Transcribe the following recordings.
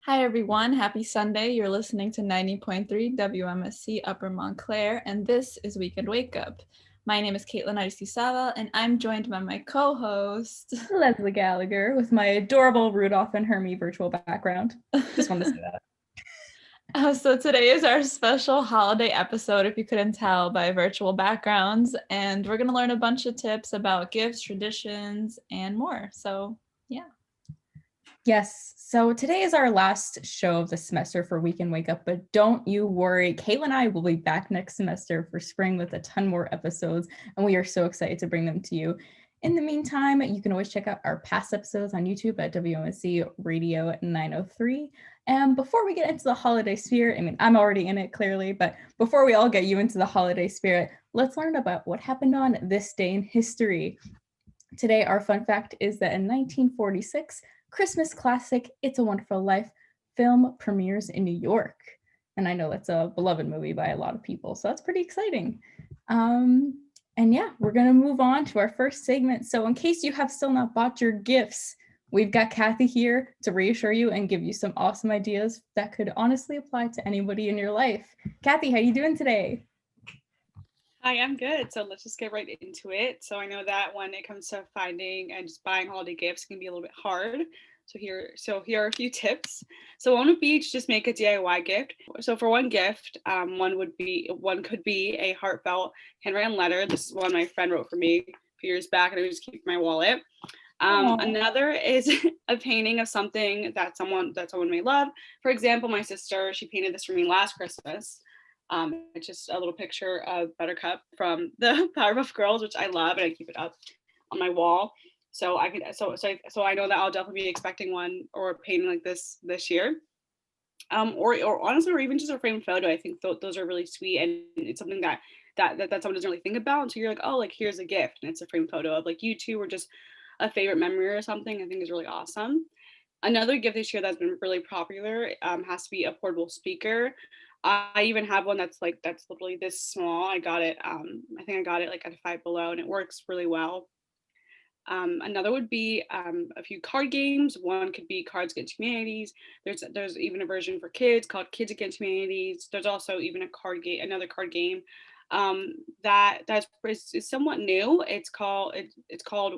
Hi everyone, happy Sunday. You're listening to 90.3 WMSC Upper Montclair, and this is Weekend Wake Up. My name is Caitlin Aristizaba, and I'm joined by my co-host, Leslie Gallagher, with my adorable Rudolph and Hermie virtual background. Just wanted to say that. So today is our special holiday episode, if you couldn't tell by virtual backgrounds, and we're going to learn a bunch of tips about gifts, traditions, and more. So, yeah. Yes, so today is our last show of the semester for Weekend Wake Up, but don't you worry. Caitlin and I will be back next semester for spring with a ton more episodes, and we are so excited to bring them to you. In the meantime, you can always check out our past episodes on YouTube at WMSC Radio 903. And before we get into the holiday spirit, I mean, I'm already in it clearly, but before we all get you into the holiday spirit, let's learn about what happened on this day in history. Today, our fun fact is that in 1946, Christmas classic It's a Wonderful Life film premieres in New York. And I know that's a beloved movie by a lot of people, so that's pretty exciting. And yeah, we're going to move on to our first segment. So in case you have still not bought your gifts, we've got Kathy here to reassure you and give you some awesome ideas that could honestly apply to anybody in your life. Kathy, how you doing today? Hi, I'm good. So let's just get right into it. So I know that when it comes to finding and just buying holiday gifts can be a little bit hard. So here are a few tips. So one would be to just make a DIY gift. So for one gift, one could be a heartfelt handwritten letter. This is one my friend wrote for me a few years back, and I just keep in my wallet. Another is a painting of something that someone may love. For example, my sister, she painted this for me last Christmas. It's just a little picture of Buttercup from the Powerpuff Girls, which I love, and I keep it up on my wall. So I know that I'll definitely be expecting one or a painting like this year. Or honestly, or even just a framed photo. I think those are really sweet, and it's something that someone doesn't really think about. And so you're like, oh, like here's a gift, and it's a framed photo of like you two, or just a favorite memory or something. I think is really awesome. Another gift this year that's been really popular has to be a portable speaker. I even have one that's literally this small. I got it. I think I got it like at a Five Below, and it works really well. Another would be a few card games. One could be Cards Against Humanities. There's even a version for kids called Kids Against Humanities. There's also even another card game is somewhat new. It's called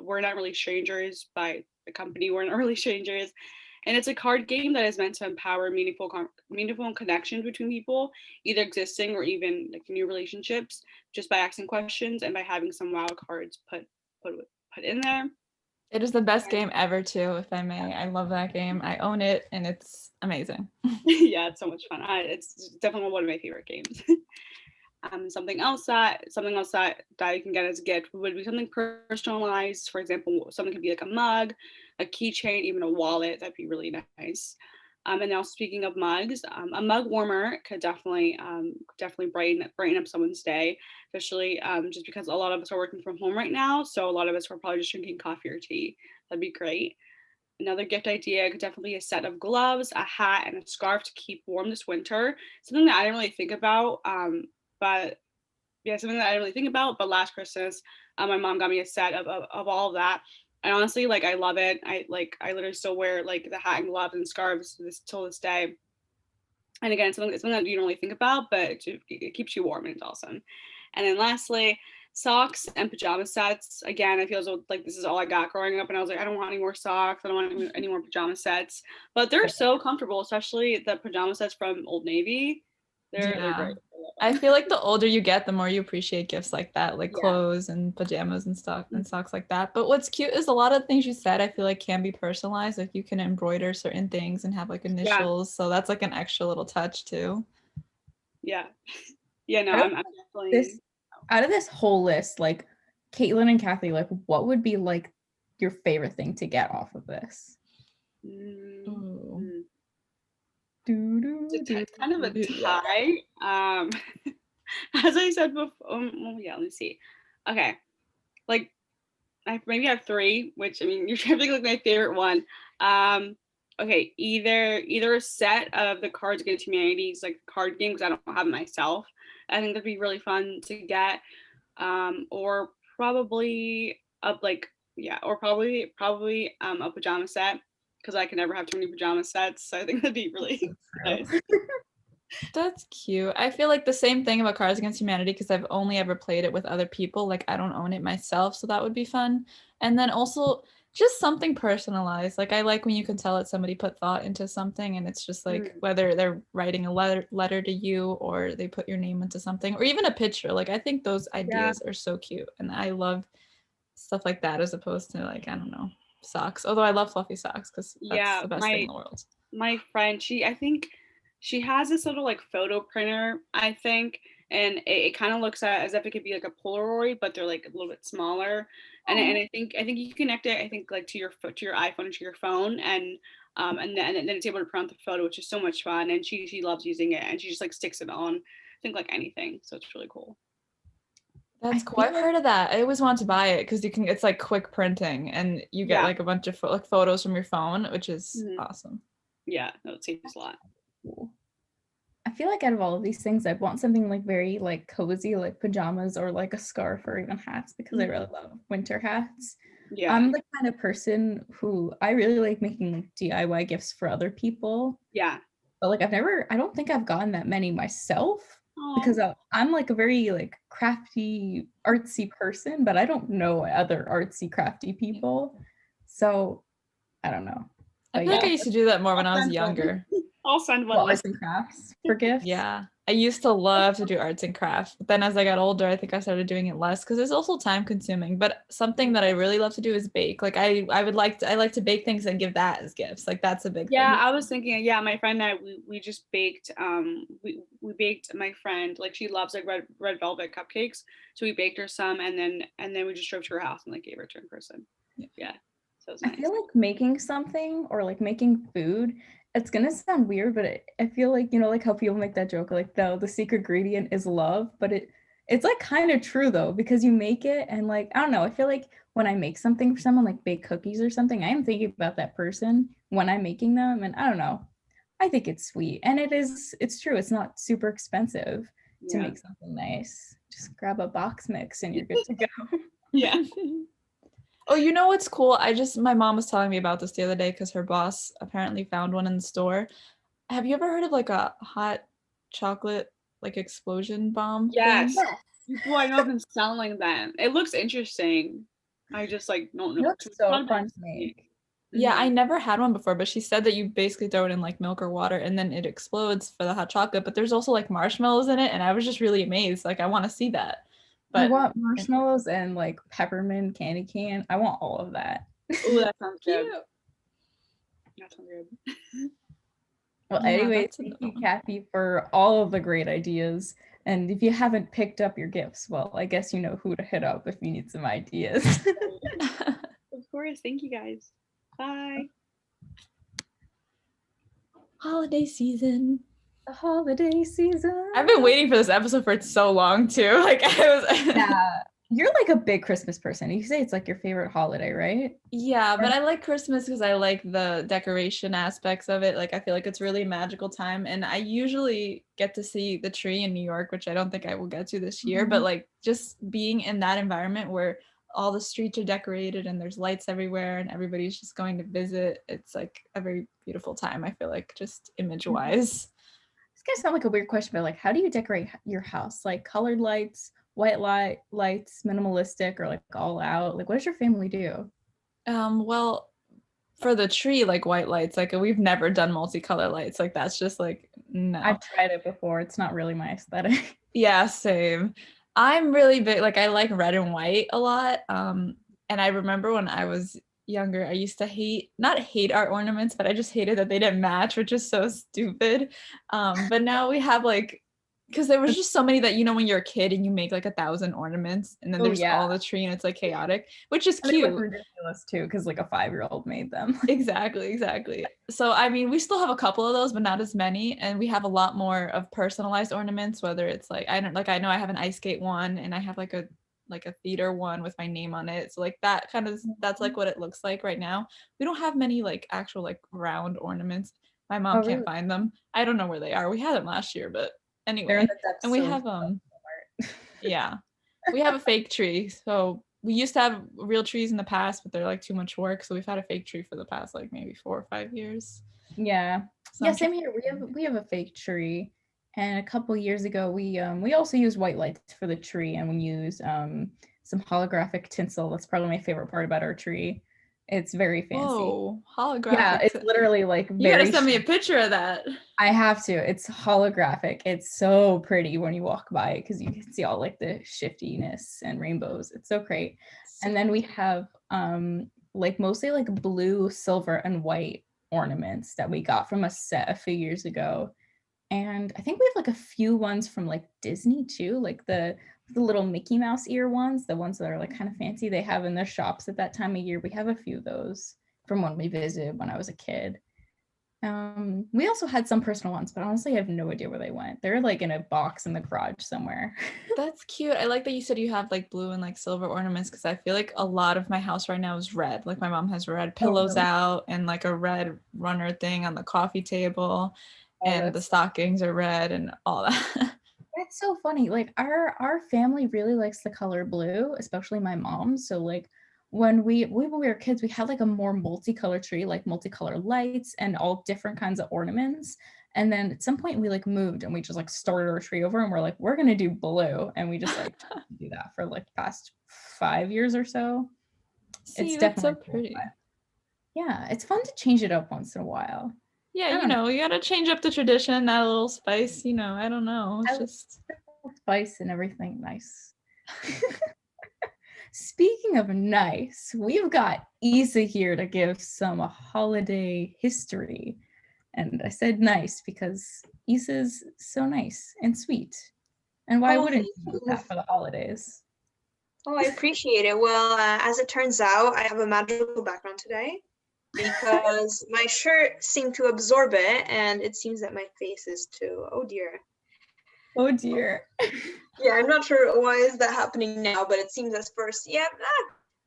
We're Not Really Strangers by the company We're Not Really Strangers. And it's a card game that is meant to empower meaningful connections between people, either existing or even like new relationships, just by asking questions and by having some wild cards put in there. It is the best game ever, too, if I may. I love that game. I own it, and it's amazing. Yeah, it's so much fun. It's definitely one of my favorite games. Something else that you can get as a gift would be something personalized. For example, something could be like a mug, a keychain, even a wallet. That'd be really nice. And now speaking of mugs, a mug warmer could definitely brighten up someone's day, especially just because a lot of us are working from home right now. So a lot of us are probably just drinking coffee or tea. That'd be great. Another gift idea could definitely be a set of gloves, a hat, and a scarf to keep warm this winter. Something that I didn't really think about, but yeah, something that I didn't really think about. But last Christmas, my mom got me a set of all of that. And honestly, like I love it. I literally still wear like the hat and gloves and scarves till this day. And again, it's something that you don't really think about, but it keeps you warm and it's awesome. And then lastly, socks and pajama sets. Again, I feel as though like this is all I got growing up, and I was like, I don't want any more socks. I don't want any more pajama sets. But they're so comfortable, especially the pajama sets from Old Navy. They're great. I feel like the older you get, the more you appreciate gifts like that, like clothes and pajamas and stuff and socks like that. But what's cute is a lot of things you said, I feel like can be personalized. Like you can embroider certain things and have like initials. Yeah. So that's like an extra little touch too. Yeah. Yeah, no, I'm definitely out of this whole list, like Caitlin and Kathy, like what would be like your favorite thing to get off of this? It's kind of a tie. As I said before, yeah, let me see. Okay, like I maybe have three, which I mean you're trying to think like my favorite one. Okay, either a set of the Cards Against Humanities, like card game, because I don't have it myself. I think that'd be really fun to get. Or probably a pajama set. because I can never have too many pajama sets. So I think that'd be really nice. That's cute. I feel like the same thing about Cards Against Humanity because I've only ever played it with other people. Like I don't own it myself, so that would be fun. And then also just something personalized. Like I like when you can tell that somebody put thought into something and it's just like whether they're writing a letter to you or they put your name into something or even a picture. Like I think those ideas are so cute and I love stuff like that as opposed to like, I don't know, socks. Although I love fluffy socks because that's the best thing in the world. My friend, I think she has this little like photo printer, I think, and it kind of looks as if it could be like a Polaroid, but they're like a little bit smaller. And I think you connect it, I think, like to your iPhone or to your phone, and then it's able to print the photo, which is so much fun. And she loves using it, and she just like sticks it on, I think, like anything. So it's really cool. That's cool. I've heard of that. I always wanted to buy it because it's like quick printing, and you get like a bunch of like photos from your phone, which is awesome. Yeah, no, it saves a lot. Cool. I feel like out of all of these things, I'd want something like very like cozy, like pajamas or like a scarf or even hats because I really love winter hats. Yeah. I'm the kind of person who I really like making like DIY gifts for other people. Yeah. But like I don't think I've gotten that many myself because I'm like a very like crafty, artsy person, but I don't know other artsy, crafty people. So I don't know. I feel like I used to do that more when I was younger. I'll send one. Arts and crafts for gifts. Yeah, I used to love to do arts and crafts, but then as I got older, I think I started doing it less because it's also time consuming. But something that I really love to do is bake. Like I like to bake things and give that as gifts. Like that's a big thing. I was thinking, my friend and I we just baked we baked my friend, like she loves like red velvet cupcakes, so we baked her some and then we just drove to her house and like gave her to her in person. Yeah. So nice. I feel like making something or like making food, it's gonna sound weird, but I feel like, like how people make that joke, like the secret ingredient is love, but it's like kind of true though, because you make it and like, I don't know, I feel like when I make something for someone, like bake cookies or something, I am thinking about that person when I'm making them, and I don't know, I think it's sweet, and it's true, it's not super expensive to make something nice. Just grab a box mix and you're good to go. Yeah. Oh, you know what's cool? My mom was telling me about this the other day because her boss apparently found one in the store. Have you ever heard of like a hot chocolate like explosion bomb? Yes. People I know have been selling them. It looks interesting. I just like don't know. It looks so fun to make. Yeah, I never had one before, but she said that you basically throw it in like milk or water and then it explodes for the hot chocolate, but there's also like marshmallows in it, and I was just really amazed. Like I want to see that. But I want marshmallows and like peppermint candy cane. I want all of that. Oh, that sounds good. That sounds good. Well, anyway, thank you, Kathy, for all of the great ideas. And if you haven't picked up your gifts, well, I guess you know who to hit up if you need some ideas. Of course. Thank you, guys. Bye. Holiday season. The holiday season. I've been waiting for this episode for so long too. Like yeah, you're like a big Christmas person. You say it's like your favorite holiday, right? Yeah, but I like Christmas because I like the decoration aspects of it. Like I feel like it's really a magical time, and I usually get to see the tree in New York, which I don't think I will get to this year. But like just being in that environment where all the streets are decorated and there's lights everywhere and everybody's just going to visit, it's like a very beautiful time. I feel like just image wise. It's gonna sound like a weird question, but like, how do you decorate your house? Like colored lights, white lights, minimalistic, or like all out? Like, what does your family do? Well, for the tree, like white lights. Like we've never done multicolor lights. Like that's just like no. I've tried it before. It's not really my aesthetic. Yeah, same. I'm really big. Like I like red and white a lot. And I remember when I was younger, I used to not hate our ornaments, but I just hated that they didn't match, which is so stupid. But now we have like, because there was just so many that, when you're a kid and you make like 1,000 ornaments and then there's all the tree and it's like chaotic, which is cute. It was ridiculous too, because like a 5-year-old made them. Exactly. So I mean, we still have a couple of those, but not as many, and we have a lot more of personalized ornaments, whether it's like I know I have an ice skate one and I have like a theater one with my name on it, so like that's like what it looks like right now. We don't have many like actual like round ornaments. My mom can't find them. I don't know where they are. We had them last year, but anyway. And we have yeah, we have a fake tree, so we used to have real trees in the past, but they're like too much work. So we've had a fake tree for the past like maybe 4 or 5 years. Yeah. So Yeah, same here. We have a fake tree. And a couple years ago we also use white lights for the tree, and we use some holographic tinsel. That's probably my favorite part about our tree. It's very fancy. Whoa, holographic. Yeah, it's literally like you gotta send me a picture of that. I have to. It's holographic. It's so pretty when you walk by it because you can see all like the shiftiness and rainbows. It's so great. And then we have like mostly like blue, silver, and white ornaments that we got from a set a few years ago. And I think we have like a few ones from like Disney too, like the little Mickey Mouse ear ones, the ones that are like kind of fancy they have in their shops at that time of year. We have a few of those from when we visited when I was a kid. We also had some personal ones, but honestly I have no idea where they went. They're like in a box in the garage somewhere. That's cute. I like that you said you have like blue and like silver ornaments, because I feel like a lot of my house right now is red. Like my mom has red pillows out and like a red runner thing on the coffee table, and the stockings are red and all that. It's so funny. Like our family really likes the color blue, especially my mom. So like when we were kids, we had like a more multicolored tree, like multicolored lights and all different kinds of ornaments. And then at some point we like moved and we just like started our tree over and we're like, we're gonna do blue. And we just like do that for like the past 5 years or so. See, it's that's definitely so pretty. Cool. Yeah, it's fun to change it up once in a while. Yeah, you know, you gotta change up the tradition, add a little spice, you know, I don't know. It's just spice and everything nice. Speaking of nice, we've got Eyza here to give some holiday history. And I said nice because Eyza's so nice and sweet. And why wouldn't you want that for the holidays? Oh, I appreciate it. Well, as it turns out, I have a magical background today because my shirt seemed to absorb it, and it seems that my face is too. Oh dear. Oh dear. Yeah, I'm not sure why is that happening now, but it seems as first, yeah,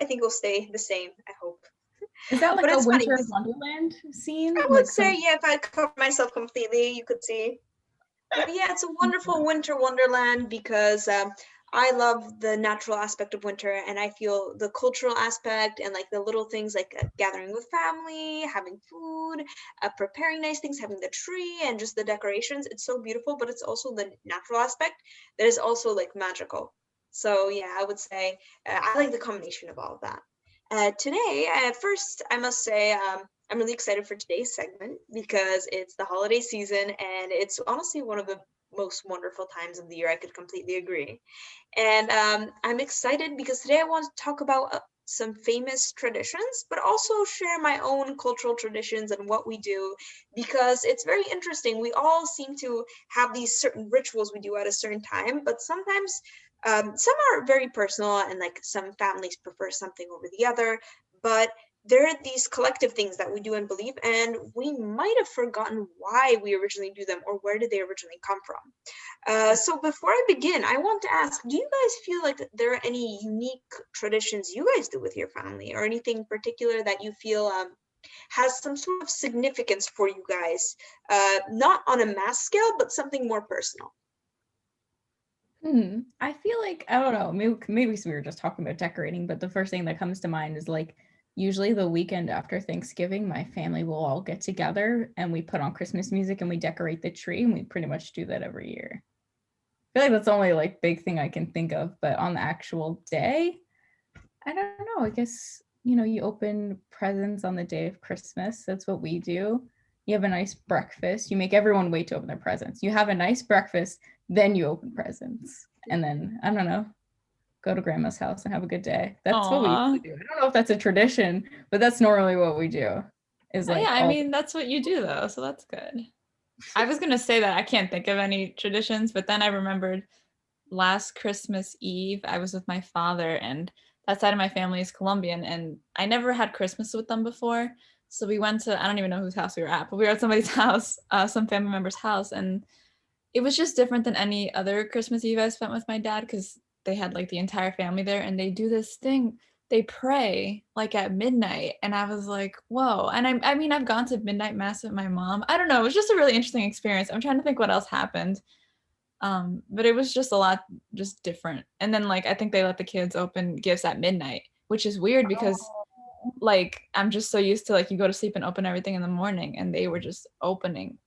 I think it'll stay the same, I hope. Is that like a Winter Wonderland scene? I would say, yeah, if I cover myself completely, you could see. But yeah, it's a wonderful winter wonderland because I love the natural aspect of winter, and I feel the cultural aspect and like the little things like gathering with family, having food, preparing nice things, having the tree and just the decorations. It's so beautiful, but it's also the natural aspect that is also like magical. So yeah, I would say I like the combination of all of that. Today, first, I must say I'm really excited for today's segment because it's the holiday season and it's honestly one of the most wonderful times of the year. I could completely agree. And I'm excited because today I want to talk about some famous traditions, but also share my own cultural traditions and what we do, because it's very interesting. We all seem to have these certain rituals we do at a certain time, but sometimes some are very personal and like some families prefer something over the other, but there are these collective things that we do and believe, and we might have forgotten why we originally do them or where did they originally come from. So before I begin, I want to ask, do you guys feel like there are any unique traditions you guys do with your family, or anything particular that you feel has some sort of significance for you guys, not on a mass scale, but something more personal? I feel like, I don't know, maybe we were just talking about decorating, but the first thing that comes to mind is like, usually the weekend after Thanksgiving, my family will all get together and we put on Christmas music and we decorate the tree, and we pretty much do that every year. I feel like that's the only like big thing I can think of, but on the actual day, I don't know. I guess, you know, you open presents on the day of Christmas. That's what we do. You have a nice breakfast. You make everyone wait to open their presents. You have a nice breakfast, then you open presents. And then, I don't know, go to grandma's house and have a good day. That's what we usually do. I don't know if that's a tradition, but that's normally what we do. Is like, yeah, I mean, that's what you do though, so that's good. I was gonna say that I can't think of any traditions, but then I remembered last Christmas Eve, I was with my father, and that side of my family is Colombian, and I never had Christmas with them before. So we went to, I don't even know whose house we were at, but we were at somebody's house, some family member's house, and it was just different than any other Christmas Eve I spent with my dad, because they had like the entire family there, and they do this thing, they pray like at midnight, and I was like, whoa. And I mean, I've gone to midnight mass with my mom. I don't know, it was just a really interesting experience. I'm trying to think what else happened. But it was just a lot just different. And then like I think they let the kids open gifts at midnight, which is weird because like I'm just so used to like you go to sleep and open everything in the morning, and they were just opening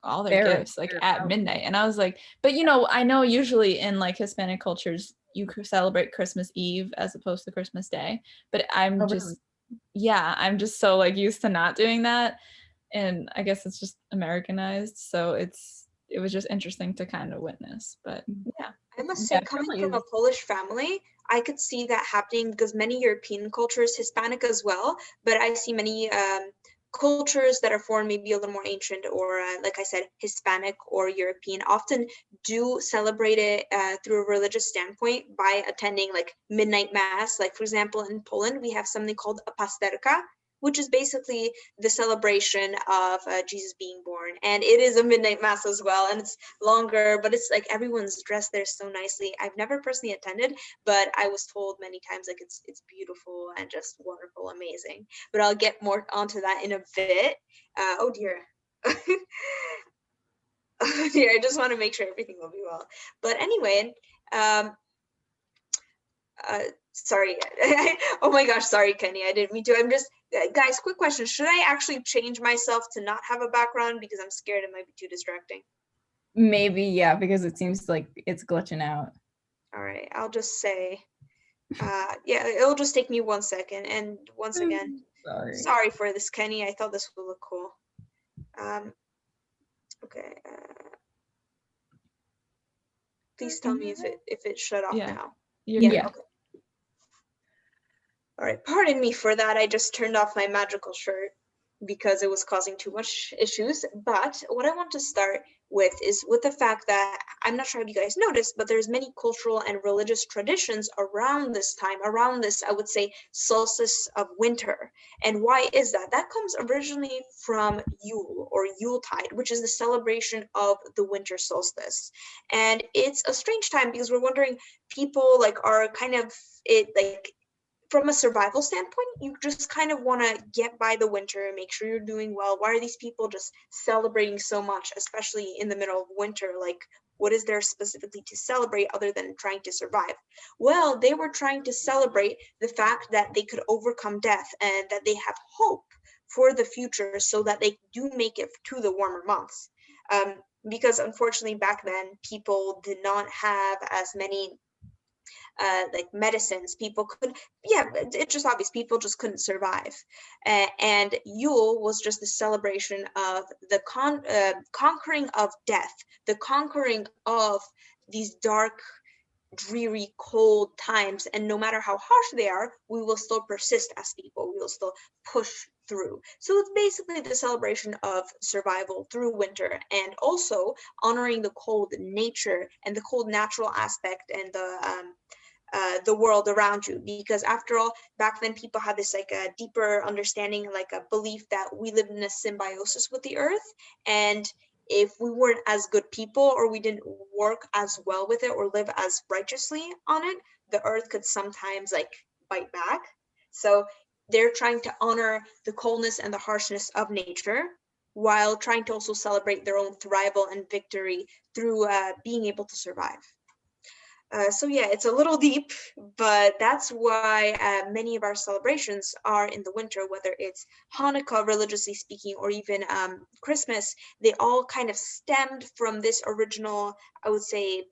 all their gifts like at midnight. And I was like, but you know, I know usually in like Hispanic cultures you celebrate Christmas Eve as opposed to Christmas Day, but I'm I'm just so like used to not doing that, and I guess it's just Americanized, so it was just interesting to kind of witness. But yeah, I must say, coming from a Polish family, I could see that happening because many European cultures, Hispanic as well, but I see many cultures that are foreign, maybe a little more ancient, or like I said, Hispanic or European, often do celebrate it through a religious standpoint by attending like midnight mass. Like for example, in Poland, we have something called a pasterka, which is basically the celebration of Jesus being born. And it is a midnight mass as well, and it's longer, but it's like everyone's dressed there so nicely. I've never personally attended, but I was told many times like it's beautiful and just wonderful, amazing. But I'll get more onto that in a bit. Oh dear. Oh dear, I just want to make sure everything will be well. But anyway, sorry. Oh my gosh, sorry, Kenny, I didn't mean to. I'm just, guys, quick question. Should I actually change myself to not have a background because I'm scared it might be too distracting? Maybe, yeah, because it seems like it's glitching out. All right, I'll just say, yeah, it'll just take me 1 second. And once again, sorry for this, Kenny. I thought this would look cool. Okay. Please tell me if it shut off now. Yeah. Okay. All right, pardon me for that. I just turned off my magical shirt because it was causing too much issues. But what I want to start with is with the fact that I'm not sure if you guys noticed, but there's many cultural and religious traditions around this time, around this, I would say, solstice of winter. And why is that? That comes originally from Yule or Yuletide, which is the celebration of the winter solstice. And it's a strange time because we're wondering, people like are kind of from a survival standpoint, you just kind of want to get by the winter, make sure you're doing well. Why are these people just celebrating so much, especially in the middle of winter? Like, what is there specifically to celebrate other than trying to survive? Well, they were trying to celebrate the fact that they could overcome death and that they have hope for the future so that they do make it to the warmer months. Because unfortunately back then, people did not have as many like medicines. People could, it's just obvious, people just couldn't survive. And Yule was just the celebration of the conquering of death, the conquering of these dark, dreary, cold times. And no matter how harsh they are, we will still persist as people. We will still push through. So it's basically the celebration of survival through winter, and also honoring the cold nature and the cold natural aspect and the world around you. Because after all, back then people had this like a deeper understanding, like a belief that we lived in a symbiosis with the earth, and if we weren't as good people or we didn't work as well with it or live as righteously on it, the earth could sometimes like bite back. So they're trying to honor the coldness and the harshness of nature while trying to also celebrate their own thrival and victory through being able to survive. So yeah, it's a little deep, but that's why many of our celebrations are in the winter, whether it's Hanukkah, religiously speaking, or even Christmas. They all kind of stemmed from this original, I would say,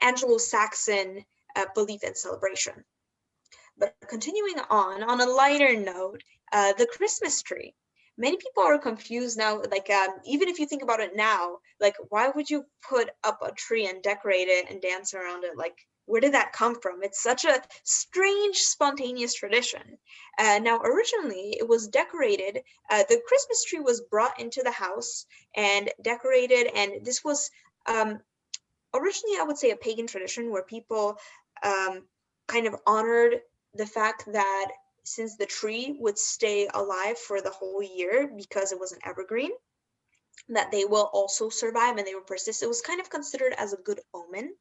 Anglo-Saxon belief and celebration. But continuing on a lighter note, the Christmas tree. Many people are confused now, like even if you think about it now, like why would you put up a tree and decorate it and dance around it? Like, where did that come from? It's such a strange, spontaneous tradition. Now, originally it was decorated, the Christmas tree was brought into the house and decorated, and this was originally, I would say, a pagan tradition where people kind of honored the fact that since the tree would stay alive for the whole year because it was an evergreen, that they will also survive and they will persist. It was kind of considered as a good omen.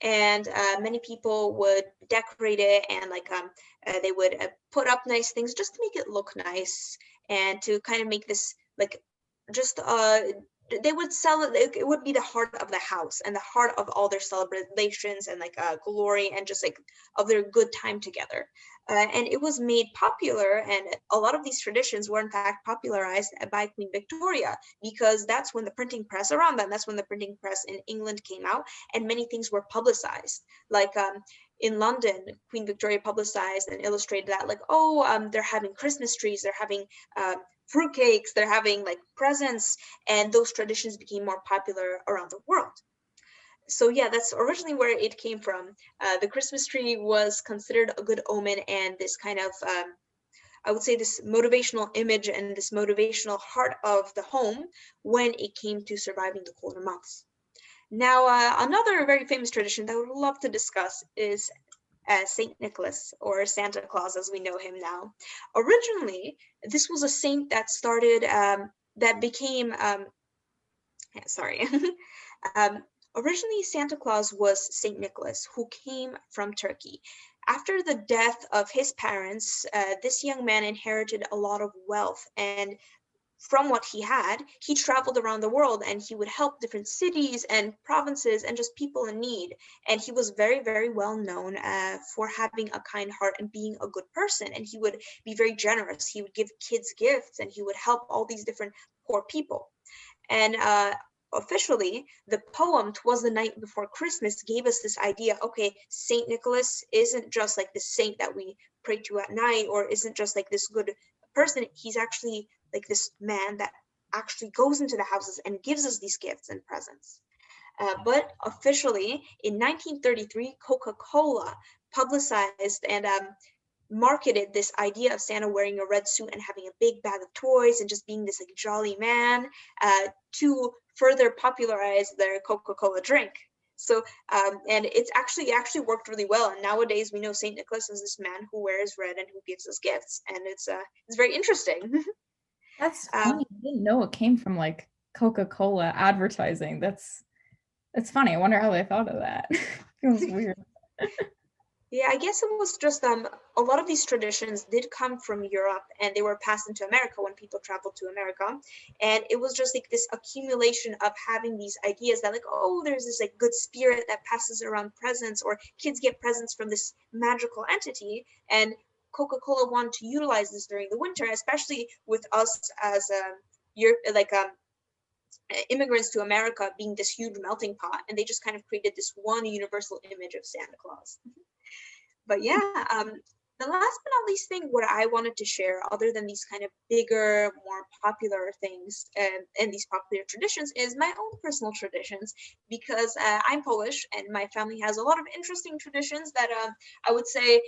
And many people would decorate it, and like they would put up nice things just to make it look nice and to kind of make this like just they would sell it. It would be the heart of the house and the heart of all their celebrations and like glory and just like of their good time together. And it was made popular, and a lot of these traditions were in fact popularized by Queen Victoria, because that's when the printing press around them, that's when the printing press in England came out, and many things were publicized. Like in London, Queen Victoria publicized and illustrated that, like, oh, they're having Christmas trees, they're having fruitcakes, they're having like presents, and those traditions became more popular around the world. So yeah, that's originally where it came from. The Christmas tree was considered a good omen and this kind of, I would say, this motivational image and this motivational heart of the home when it came to surviving the colder months. Now, another very famous tradition that I would love to discuss is Saint Nicholas, or Santa Claus as we know him now. Originally, this was a saint that started, that became, sorry. Originally, Santa Claus was Saint Nicholas, who came from Turkey. After the death of his parents, this young man inherited a lot of wealth, and from what he had, he traveled around the world and he would help different cities and provinces and just people in need. And he was very, very well known for having a kind heart and being a good person. And he would be very generous. He would give kids gifts and he would help all these different poor people. And officially, the poem "'Twas the Night Before Christmas" gave us this idea, okay, Saint Nicholas isn't just like the saint that we pray to at night, or isn't just like this good person. He's actually like this man that actually goes into the houses and gives us these gifts and presents. But officially, in 1933, Coca-Cola publicized and marketed this idea of Santa wearing a red suit and having a big bag of toys and just being this like jolly man, to further popularize their Coca-Cola drink. So, and it actually worked really well. And nowadays we know Saint Nicholas is this man who wears red and who gives us gifts, and it's very interesting. That's funny. I didn't know it came from like Coca-Cola advertising. That's funny. I wonder how they thought of that. Feels weird. Yeah, I guess it was just a lot of these traditions did come from Europe, and they were passed into America when people traveled to America. And it was just like this accumulation of having these ideas that like, oh, there's this like good spirit that passes around presents, or kids get presents from this magical entity. And Coca-Cola wanted to utilize this during the winter, especially with us as immigrants to America being this huge melting pot, and they just kind of created this one universal image of Santa Claus. But yeah, the last but not least thing what I wanted to share, other than these kind of bigger, more popular things and these popular traditions, is my own personal traditions, because I'm Polish and my family has a lot of interesting traditions that I would say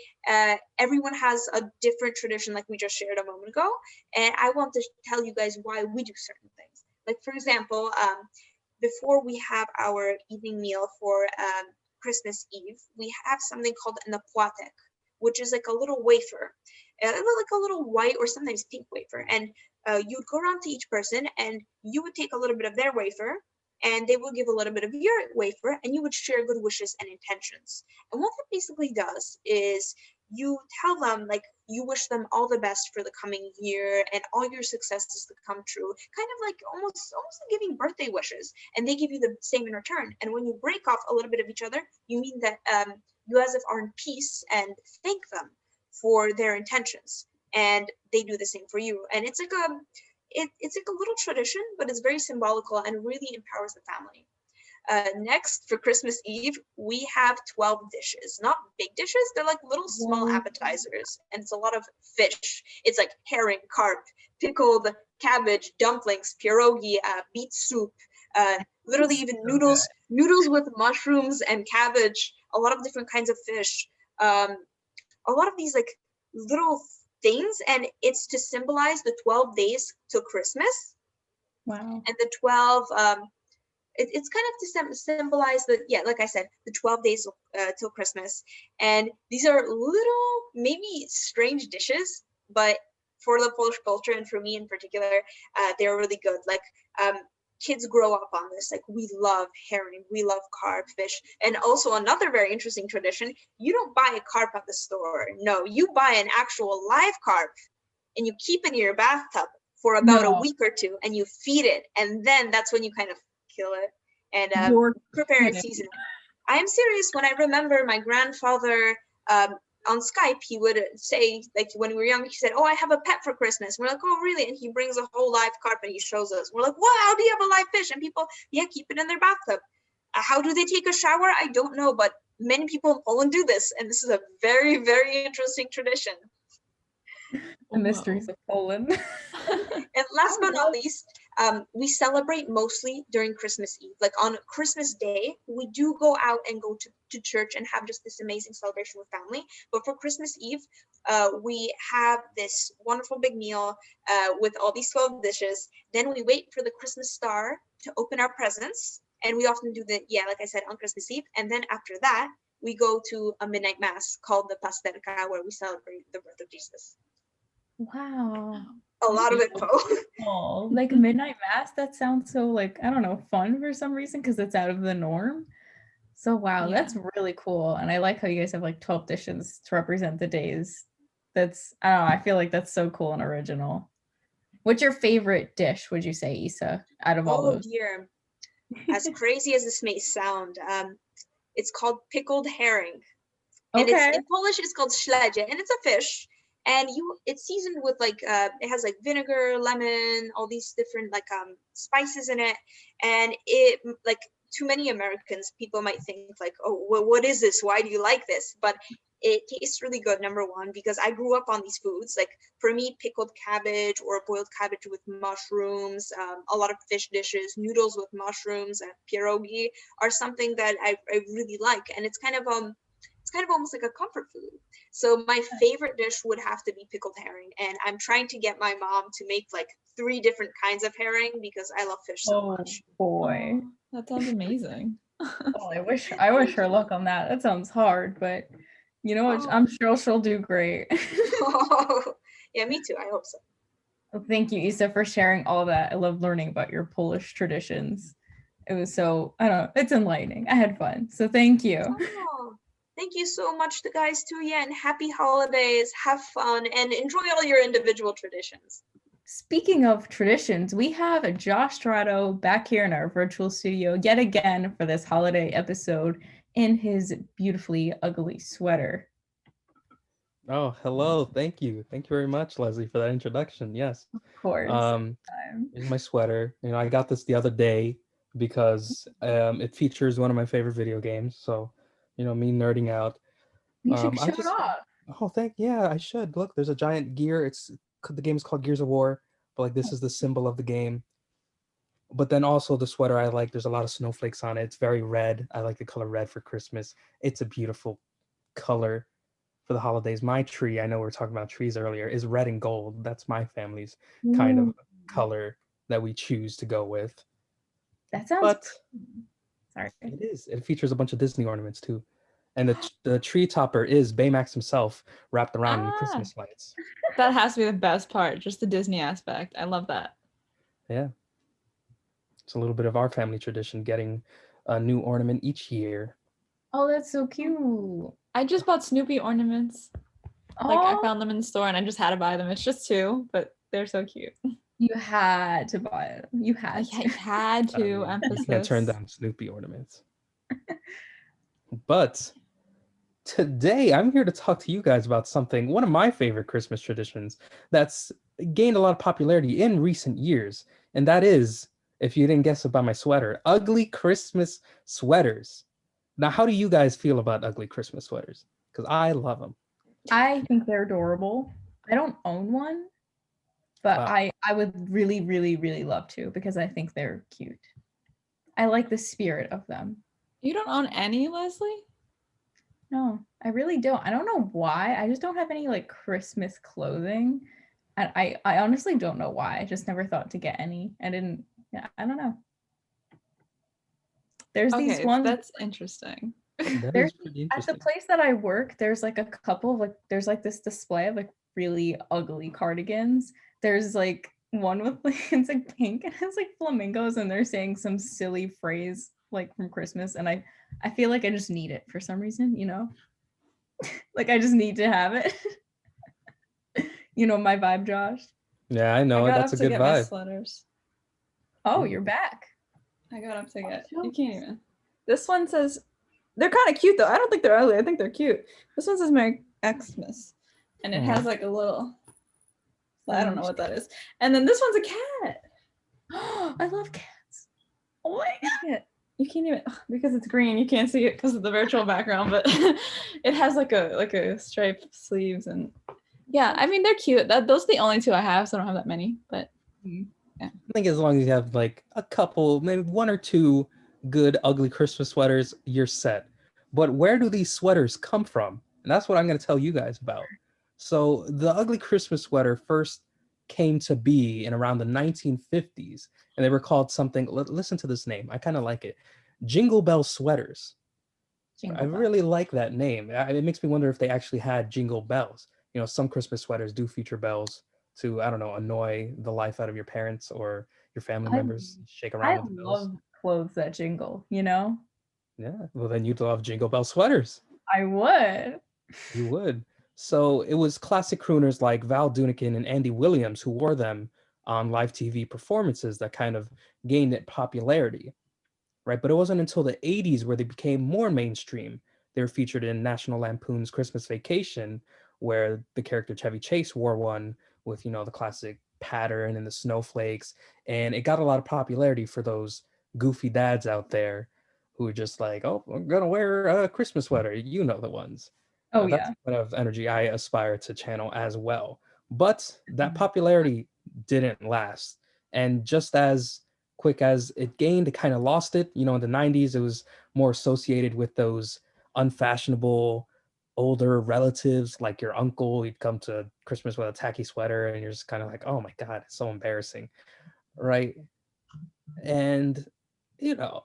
everyone has a different tradition, like we just shared a moment ago. And I want to tell you guys why we do certain things. Like, for example, before we have our evening meal for Christmas Eve, we have something called an opłatek, which is like a little wafer, like a little white or sometimes pink wafer. And you'd go around to each person and you would take a little bit of their wafer and they will give a little bit of your wafer, and you would share good wishes and intentions. And what that basically does is you tell them, like, you wish them all the best for the coming year and all your successes to come true, kind of like almost like giving birthday wishes, and they give you the same in return. And when you break off a little bit of each other, you mean that you as if are in peace and thank them for their intentions, and they do the same for you. And it's like it's like a little tradition, but it's very symbolical and really empowers the family. Next, for Christmas Eve, we have 12 dishes. Not big dishes, they're like little small appetizers, and it's a lot of fish. It's like herring, carp, pickled cabbage, dumplings, pierogi, beet soup, literally even noodles with mushrooms and cabbage, a lot of different kinds of fish, a lot of these like little things, and it's to symbolize the 12 days till Christmas. Wow. And the 12 it's kind of to symbolize the, yeah, like I said, the 12 days till Christmas. And these are little, maybe strange dishes, but for the Polish culture and for me in particular, they're really good. Like, kids grow up on this. Like, we love herring, we love carp, fish. And also another very interesting tradition, you don't buy a carp at the store. No, you buy an actual live carp and you keep it in your bathtub for about a No. week or two, and you feed it, and then that's when you kind of kill it and You're prepare and kidding. season it. I am serious. When I remember my grandfather on Skype, he would say, like when we were young, he said, "Oh, I have a pet for Christmas." We're like, "Oh, really?" And he brings a whole live carp and he shows us. We're like, "Wow, do you have a live fish?" And people, yeah, keep it in their bathtub. How do they take a shower? I don't know, but many people in Poland do this, and this is a very, very interesting tradition. The mysteries of Poland. And last but not least, we celebrate mostly during Christmas Eve. Like on Christmas Day, we do go out and go to church and have just this amazing celebration with family. But for Christmas Eve, we have this wonderful big meal with all these 12 dishes. Then we wait for the Christmas star to open our presents. And we often do like I said, on Christmas Eve. And then after that, we go to a midnight mass called the Pasterka, where we celebrate the birth of Jesus. Wow. A lot of info. Oh, like midnight mass, that sounds so like, I don't know, fun for some reason because it's out of the norm. So wow, Yeah. that's really cool. And I like how you guys have like 12 dishes to represent the days. That's, I don't know, I feel like that's so cool and original. What's your favorite dish, would you say, Isa, out of all Oh those? dear. As crazy as this may sound, it's called pickled herring. And Okay. in Polish it's called śledzie, and it's a fish. And it's seasoned with like it has like vinegar, lemon, all these different like spices in it. And it, like, to many Americans, people might think like, oh, well, what is this? Why do you like this? But it tastes really good, number one, because I grew up on these foods. Like for me, pickled cabbage or boiled cabbage with mushrooms, a lot of fish dishes, noodles with mushrooms, and pierogi are something that I really like. And it's kind of almost like a comfort food. So my favorite dish would have to be pickled herring. And I'm trying to get my mom to make like 3 different kinds of herring because I love fish so much. Boy. Oh, that sounds amazing. Oh, I wish her luck on that. That sounds hard, but you know what? I'm sure she'll do great. Oh, yeah, me too. I hope so. Well, thank you, Isa, for sharing all that. I love learning about your Polish traditions. It was so, I don't know, it's enlightening. I had fun. So thank you. Oh, thank you so much, to guys too. Yeah, and happy holidays. Have fun and enjoy all your individual traditions. Speaking of traditions, we have Josh Tirado back here in our virtual studio yet again for this holiday episode in his beautifully ugly sweater. Oh, hello. Thank you. Thank you very much, Leslie, for that introduction. Yes. Of course. Here's my sweater. You know, I got this the other day because it features one of my favorite video games. So, you know, me nerding out. You should I show it just off. Oh, yeah, I should. Look, there's a giant gear. The game is called Gears of War, but like this is the symbol of the game. But then also the sweater I like, there's a lot of snowflakes on it. It's very red. I like the color red for Christmas. It's a beautiful color for the holidays. My tree, I know we were talking about trees earlier, is red and gold. That's my family's kind of color that we choose to go with. That sounds But sorry. it is. It features a bunch of Disney ornaments too. And the tree topper is Baymax himself wrapped around in Christmas lights. That has to be the best part, just the Disney aspect. I love that. Yeah. It's a little bit of our family tradition, getting a new ornament each year. Oh, that's so cute. I just bought Snoopy ornaments. Like I found them in the store and I just had to buy them. It's just 2, but they're so cute. You had to buy it. You had to. You had to. Emphasis. You can't turn down Snoopy ornaments. But today I'm here to talk to you guys about one of my favorite Christmas traditions that's gained a lot of popularity in recent years. And that is, if you didn't guess it by my sweater, ugly Christmas sweaters. Now, how do you guys feel about ugly Christmas sweaters? Because I love them. I think they're adorable. I don't own one, but wow. I would really, really, really love to because I think they're cute. I like the spirit of them. You don't own any, Leslie? No, I really don't. I don't know why. I just don't have any like Christmas clothing. And I honestly don't know why. I just never thought to get any. I don't know. There's these ones. That's interesting. There's at the place that I work, there's like a couple of like there's like this display of like really ugly cardigans. There's like one with like it's like pink and it's like flamingos and they're saying some silly phrase like from Christmas, and I feel like I just need it for some reason, you know. Like I just need to have it. You know my vibe, Josh. Yeah, I know. I got That's up a to good get my vibe. sweaters. Oh, you're back. I got up to get. sure. You can't even. This one says, they're kind of cute though. I don't think they're ugly. I think they're cute. This one says Merry Xmas, and it has like a little. I don't know what that is. And then this one's a cat. I love cats. Oh my god! You can't even because it's green. You can't see it because of the virtual background, but it has like a striped sleeves and yeah. I mean they're cute. Those are the only two I have, so I don't have that many. But I think as long as you have like a couple, maybe one or two good ugly Christmas sweaters, you're set. But where do these sweaters come from? And that's what I'm going to tell you guys about. So the ugly Christmas sweater first came to be in around the 1950s, and they were called something. Listen to this name. I kind of like it. Jingle Bell sweaters. I Jingle bell. really like that name. It makes me wonder if they actually had jingle bells. You know, some Christmas sweaters do feature bells to, I don't know, annoy the life out of your parents or your family members. Shake around I with the bells. love clothes that jingle, you know? Yeah, well, then you'd love Jingle Bell sweaters. I would. You would. So it was classic crooners like Val Doonican and Andy Williams who wore them on live TV performances that kind of gained it popularity, right? But it wasn't until the 80s where they became more mainstream. They were featured in National Lampoon's Christmas Vacation, where the character Chevy Chase wore one with, you know, the classic pattern and the snowflakes. And it got a lot of popularity for those goofy dads out there who were just like, oh, I'm going to wear a Christmas sweater. You know the ones. Oh, That's yeah. the kind of energy I aspire to channel as well. But that popularity didn't last. And just as quick as it gained, it kind of lost it. You know, in the 90s, it was more associated with those unfashionable older relatives like your uncle. He'd come to Christmas with a tacky sweater, and you're just kind of like, oh my God, it's so embarrassing. Right. And, you know,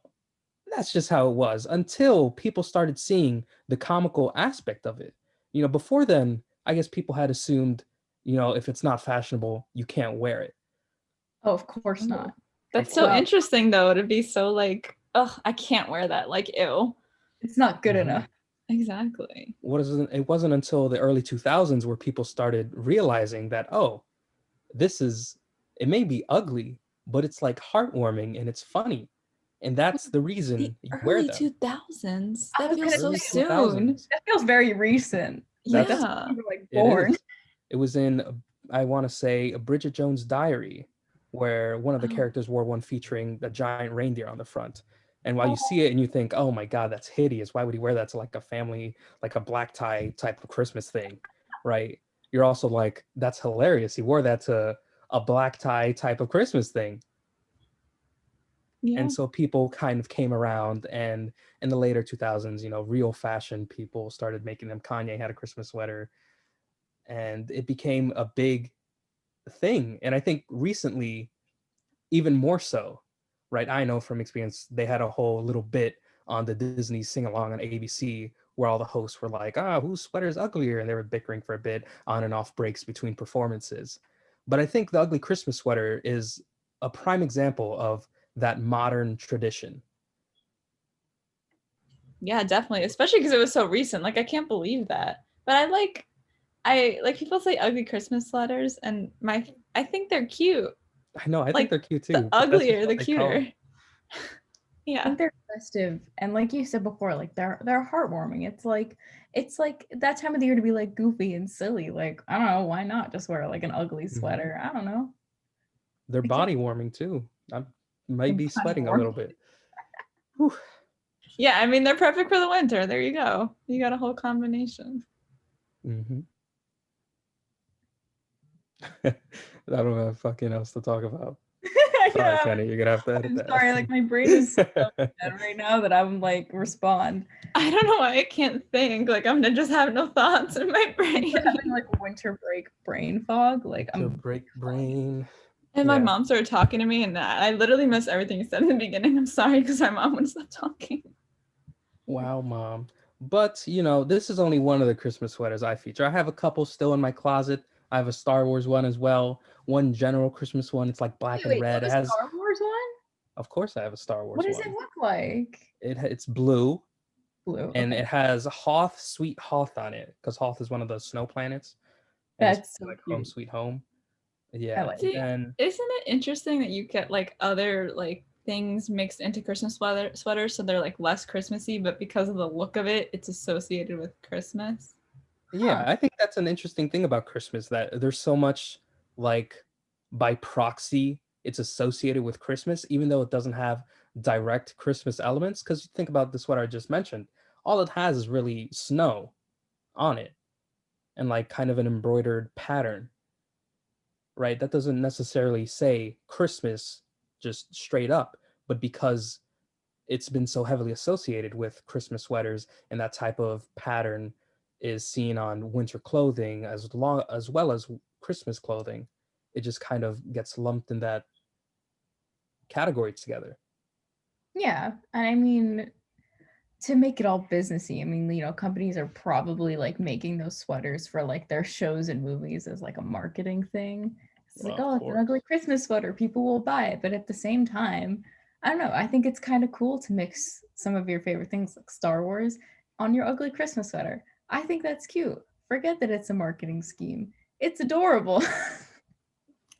that's just how it was until people started seeing the comical aspect of it. You know, before then, I guess people had assumed, you know, if it's not fashionable, you can't wear it. Oh, of course not. That's so Well, interesting though to be so like, oh, I can't wear that. Like, ew. it's not good Mhm. enough. Exactly. It wasn't until the early 2000s where people started realizing that, oh, it may be ugly, but it's like heartwarming and it's funny. And that's the The reason you wear early them. 2000s. I That was feels gonna so Early say, soon. 2000s. That feels very recent. Like, that's Yeah. when you were like It born. is. It was in, I want to say, a Bridget Jones' Diary, where one of the Oh. characters wore one featuring a giant reindeer on the front. And while you see it and you think, oh my God, that's hideous. Why would he wear that to like a family, like a black tie type of Christmas thing, right? You're also like, that's hilarious. He wore that to a black tie type of Christmas thing. Yeah. And so people kind of came around, and in the later 2000s, you know, real fashion people started making them. Kanye had a Christmas sweater, and it became a big thing. And I think recently, even more so, right? I know from experience, they had a whole little bit on the Disney sing along on ABC where all the hosts were like, whose sweater is uglier? And they were bickering for a bit on and off breaks between performances. But I think the ugly Christmas sweater is a prime example of that modern tradition. Yeah, definitely. Especially because it was so recent. Like I can't believe that. But I like people say ugly Christmas sweaters and I think they're cute. I know, I think Like they're cute the too. But that's just uglier, the what they call cuter. them. I Yeah. think they're festive, and like you said before, like they're heartwarming. It's like that time of the year to be like goofy and silly. Like, I don't know, why not just wear like an ugly sweater? I don't know. They're It's body warming too. I might be body sweating a warming. little bit. Whew. Yeah, I mean they're perfect for the winter. There you go. You got a whole combination. Mm-hmm. I don't have fucking else to talk about. Sorry, Yeah. Kenny, you're gonna have to edit I'm that. sorry, like my brain is so dead right now that I'm like respond. I don't know why I can't think. Like I'm gonna just have no thoughts in my brain. I'm having like winter break brain fog. Like To I'm break brain. And my Yeah. mom started talking to me, and I literally missed everything you said in the beginning. I'm sorry because my mom wouldn't stop talking. Wow, mom. But you know, this is only one of the Christmas sweaters I feature. I have a couple still in my closet. I have a Star Wars one as well. One general Christmas one. It's like black and wait, red. you It have a has, Star Wars one? of course, I have a Star Wars What does one. it look like? It's blue, Blue. and Okay. it has Hoth, Sweet Hoth on it, because Hoth is one of the snow planets. And it's That's so like Home cute. Sweet Home. Yeah. like See, And isn't it interesting that you get like other like things mixed into Christmas sweaters so they're like less Christmassy, but because of the look of it, it's associated with Christmas? yeah, I think that's an interesting thing about Christmas, that there's so much like by proxy it's associated with Christmas, even though it doesn't have direct Christmas elements. Because you think about the sweater I just mentioned, all it has is really snow on it and like kind of an embroidered pattern, right? That doesn't necessarily say Christmas just straight up, but because it's been so heavily associated with Christmas sweaters and that type of pattern is seen on winter clothing as well as Christmas clothing, it just kind of gets lumped in that category together. yeah, and I mean, to make it all businessy, I mean, companies are probably like making those sweaters for like their shows and movies as like a marketing thing. It's Well, like, of oh, it's an ugly course. Christmas sweater, people will buy it. But at the same time, I don't know, I think it's kind of cool to mix some of your favorite things like Star Wars on your ugly Christmas sweater. I think that's cute. Forget that it's a marketing scheme. It's adorable.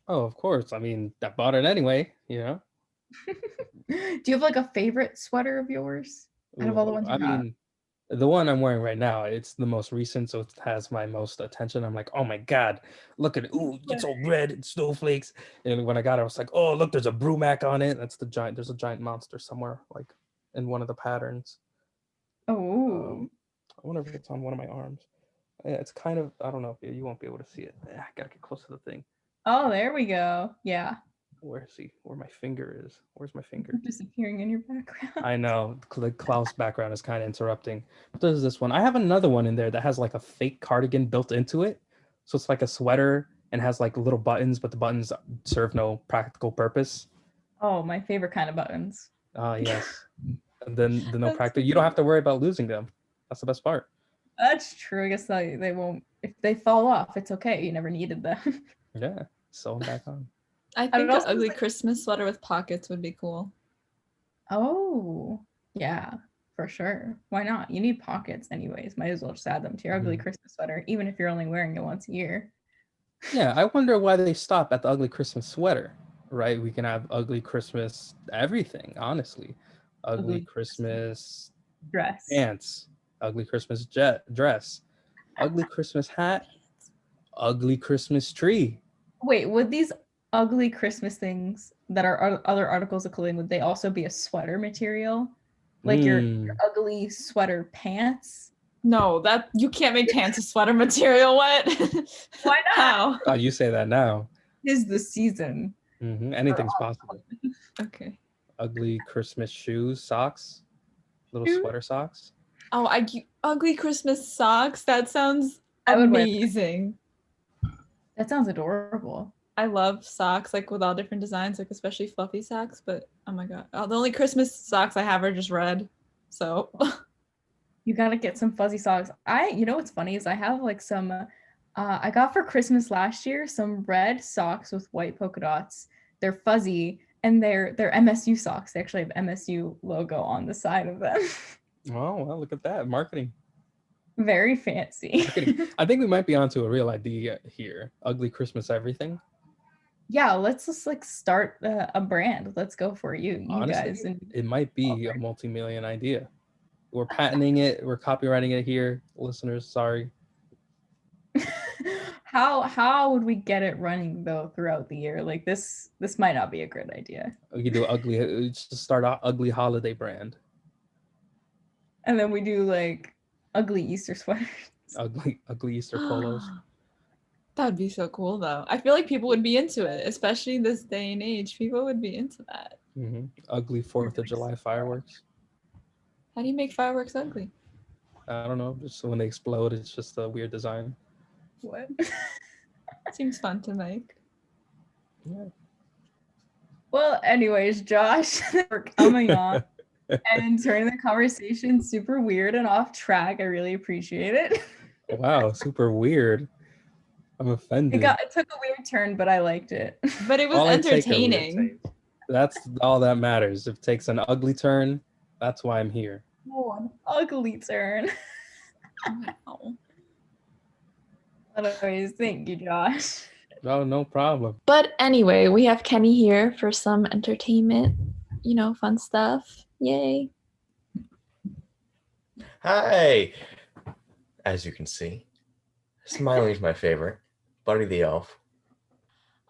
Oh, of course. I mean, I bought it anyway, you know? Do you have like a favorite sweater of yours out of all the Ooh, ones you I got? mean, the one I'm wearing right now, it's the most recent, so it has my most attention. I'm like, oh my God, look at it. Ooh, it's all red and snowflakes. And when I got it, I was like, oh, look, there's a Brumac on it. There's a giant monster somewhere, like in one of the patterns. Oh, Um, I wonder if it's on one of my arms. Yeah, it's kind of, I don't know if you won't be able to see it. I gotta get close to the thing. oh, there we go. Yeah. Where my finger is. Where's my finger? Disappearing in your background. I know the Klaus background is kind of interrupting. But there's this one. I have another one in there that has like a fake cardigan built into it. So it's like a sweater and has like little buttons, but the buttons serve no practical purpose. Oh, my favorite kind of buttons. Ah, yes. And then the no That's practical. You don't have to worry about losing them. That's the best part. That's true. I guess they won't. If they fall off, it's okay. You never needed them. Yeah. Sew them back on. I And it think an also ugly like, Christmas sweater with pockets would be cool. oh, yeah, for sure. Why not? You need pockets anyways. Might as well just add them to your ugly Mhm. Christmas sweater, even if you're only wearing it once a year. Yeah, I wonder why they stop at the ugly Christmas sweater, right? We can have ugly Christmas everything, honestly. Ugly Ugly Christmas dress. pants, ugly Christmas dress, ugly Christmas hat, ugly Christmas tree. Wait, would these ugly Christmas things that are other articles of clothing, would they also be a sweater material? Like your Hmm. ugly sweater pants? No, that you can't make pants of sweater material. What? Why not? How? Oh, you say that now. Is the season. Anything's possible. Okay. Ugly Christmas shoes, socks, little Shoes? sweater socks. Oh, ugly Christmas socks. That sounds I would wear amazing. that sounds adorable. I love socks, like with all different designs, like especially fluffy socks. But oh my god, the only Christmas socks I have are just red. So You gotta get some fuzzy socks. You know what's funny is I have like some, I got for Christmas last year some red socks with white polka dots. They're fuzzy and they're MSU socks. They actually have MSU logo on the side of them. Oh, well, look at that. Marketing. Very fancy. I think we might be onto a real idea here. Ugly Christmas everything. Yeah, let's just like start a brand. Let's go for you Honestly, guys. And it might be a multi-million idea. We're patenting it. We're copywriting it here, listeners. Sorry. how would we get it running though throughout the year? Like this might not be a good idea. We could do just start an ugly holiday brand. And then we do like ugly Easter sweaters. Ugly Easter polos. that would be so cool, though. I feel like people would be into it, especially this day and age. People would be into that. Ugly 4th of July fireworks. How do you make fireworks ugly? I don't know. Just when they explode, it's just a weird design. What? Seems fun to make. Yeah. Well, anyways, Josh, we're coming on and turning the conversation super weird and off track. I really appreciate it. Wow, super weird. I'm offended. It took a weird turn, but I liked it. But it was All I take are weird entertaining. turns. That's all that matters. If it takes an ugly turn, that's why I'm here. Oh, an ugly turn. Wow. Anyways, thank you, Josh. Oh, no problem. But anyway, we have Kenny here for some entertainment, fun stuff. Yay. Hi! As you can see, Smiley's my favorite. Buddy the Elf.